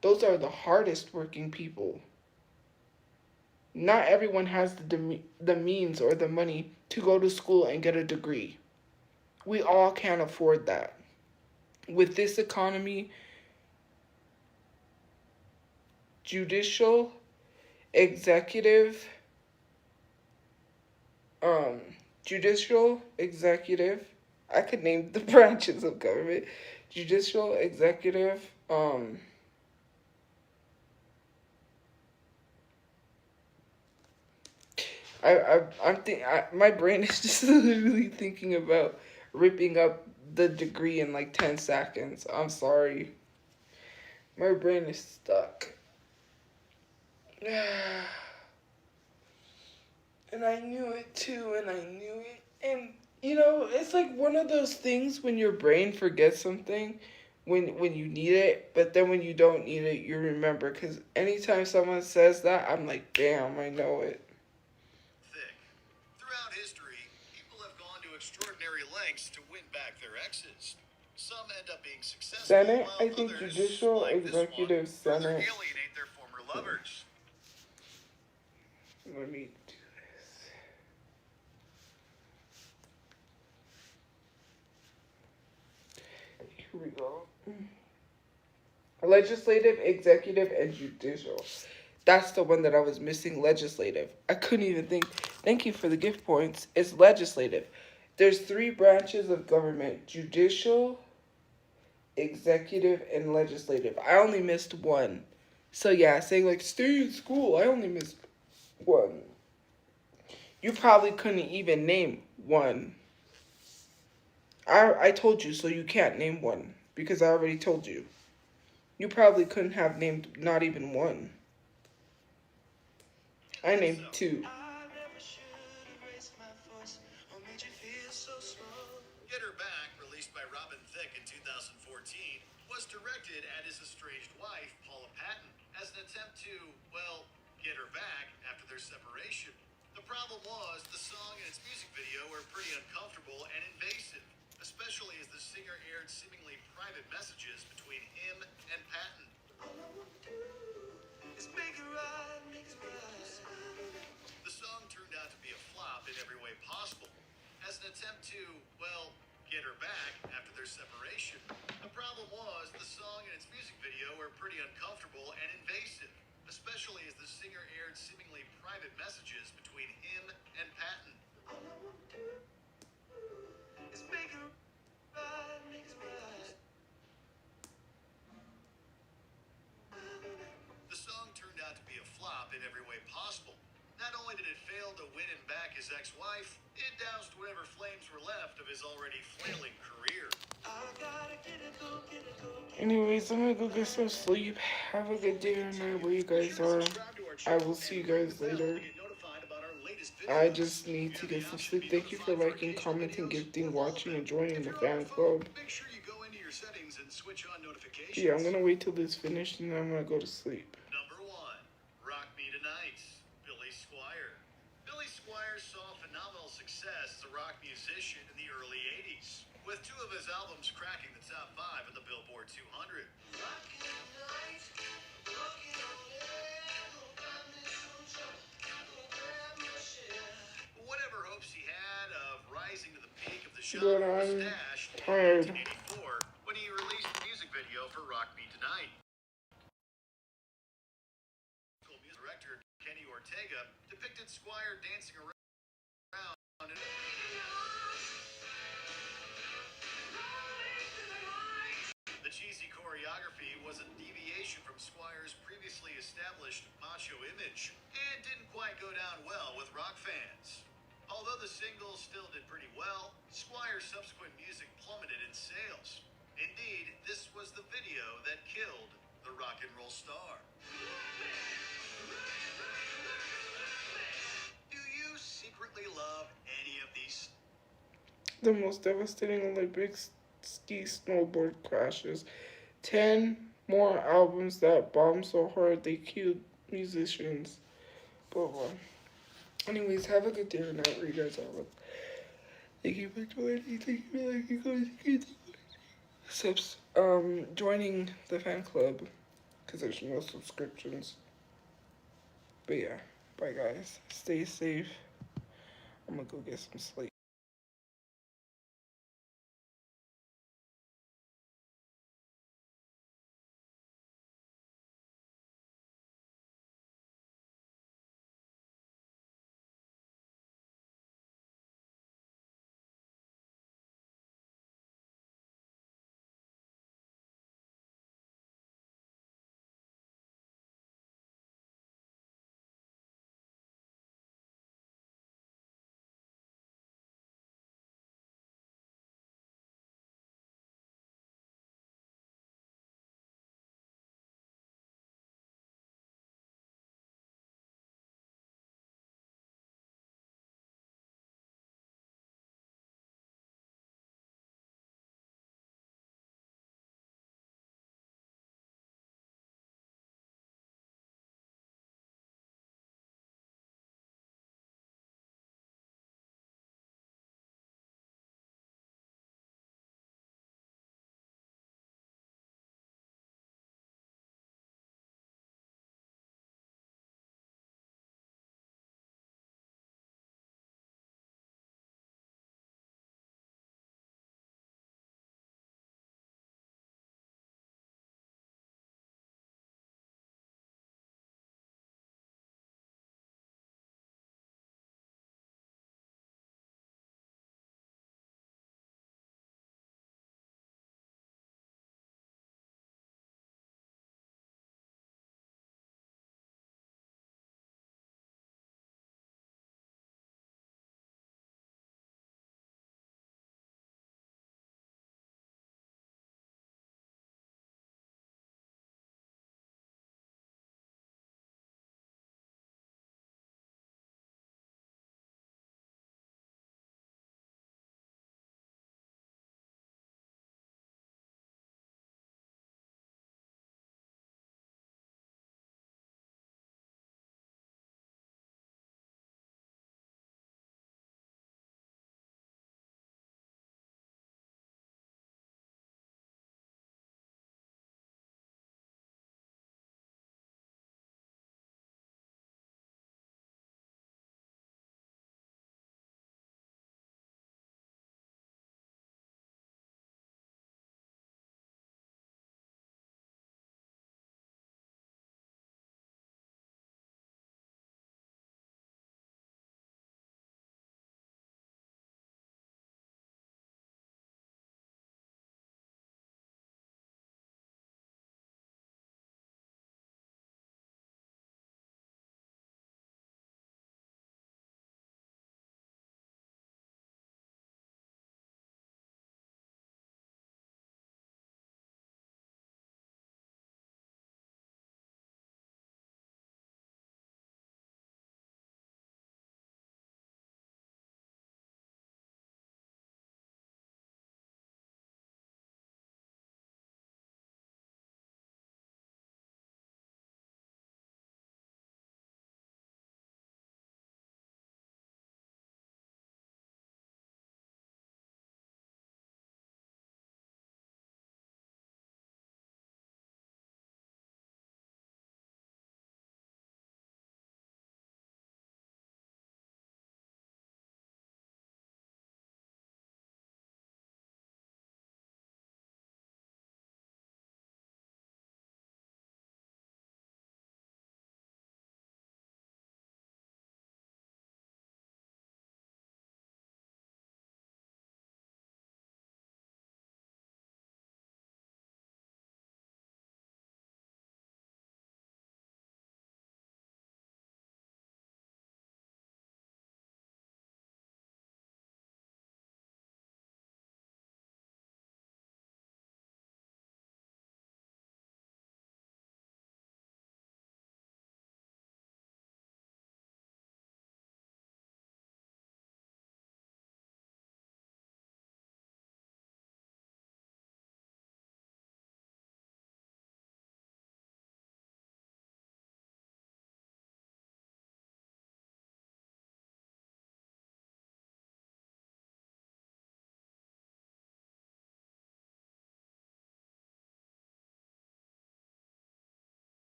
Those are the hardest working people. Not everyone has the means or the money to go to school and get a degree. We all can't afford that. With this economy, judicial, executive, judicial, executive. I could name the branches of government. Judicial, executive, my brain is just literally thinking about ripping up the degree in like 10 seconds. I'm sorry. My brain is stuck. And I knew it too, and I knew it. And, you know, it's like one of those things when your brain forgets something when you need it, but then when you don't need it, you remember. Because anytime someone says that, I'm like, damn, I know it. Thick. Throughout history, people have gone to extraordinary lengths to win back their exes. Some end up being successful, Senate, while I think others, judicial, like executive, this one, further Senate. alienate their former lovers. Let me do this. Here we go. Legislative, executive, and judicial. That's the one that I was missing, legislative. I couldn't even think. Thank you for the gift points. It's legislative. There's 3 branches of government: judicial, executive, and legislative. I only missed one. So yeah, saying like, stay in school, I only missed one. You probably couldn't even name one. I told you, so you can't name one. Because I already told you. You probably couldn't have named not even one. I named 2. Get Her Back, released by Robin Thicke in 2014, was directed at his estranged wife, Paula Patton, as an attempt to, well, get her back after their separation. The problem was the song and its music video were pretty uncomfortable and invasive, especially as the singer aired seemingly private messages between him and Patton. The song turned out to be a flop in every way possible. As an attempt to, well, get her back after their separation. The problem was the song and its music video were pretty uncomfortable and invasive, especially as the singer aired seemingly private messages between him and Patton. The song turned out to be a flop in every way possible. Not only did it fail to win him back his ex-wife, it doused whatever flames were left of his already flailing career. Anyways, I'm gonna go get some sleep. Have a good day or night where you guys are. I will see you guys later. I just need to get some sleep. Thank you for liking, commenting, gifting, watching, and joining the fan club. Make sure you go into your settings and switch on notifications. Yeah, I'm gonna wait till this finished and then I'm gonna go to sleep. Number 1, Rock Me Tonight, Billy Squier. Billy Squier saw phenomenal success as a rock musician in the early 80s, with 2 of his albums cracking the top 5 in the Billboard 200. Whatever hopes he had of rising to the peak of the genre was dashed in 1984 when he released the music video for Rock Me Tonight. Music director Kenny Ortega depicted Squier dancing around in the cheesy choreography was a deviation from Squier's previously established macho image and didn't quite go down well with rock fans. Although the single still did pretty well, Squire's subsequent music plummeted in sales. Indeed, this was the video that killed the rock and roll star. Do you secretly love any of these? The most devastating Olympics ski snowboard crashes. 10 more albums that bombed so hard they killed musicians. Blah blah. Anyways, have a good day or night where you guys are. Thank you for joining. Thank you for liking, joining the fan club because there's no subscriptions. But yeah, bye guys. Stay safe. I'm gonna go get some sleep.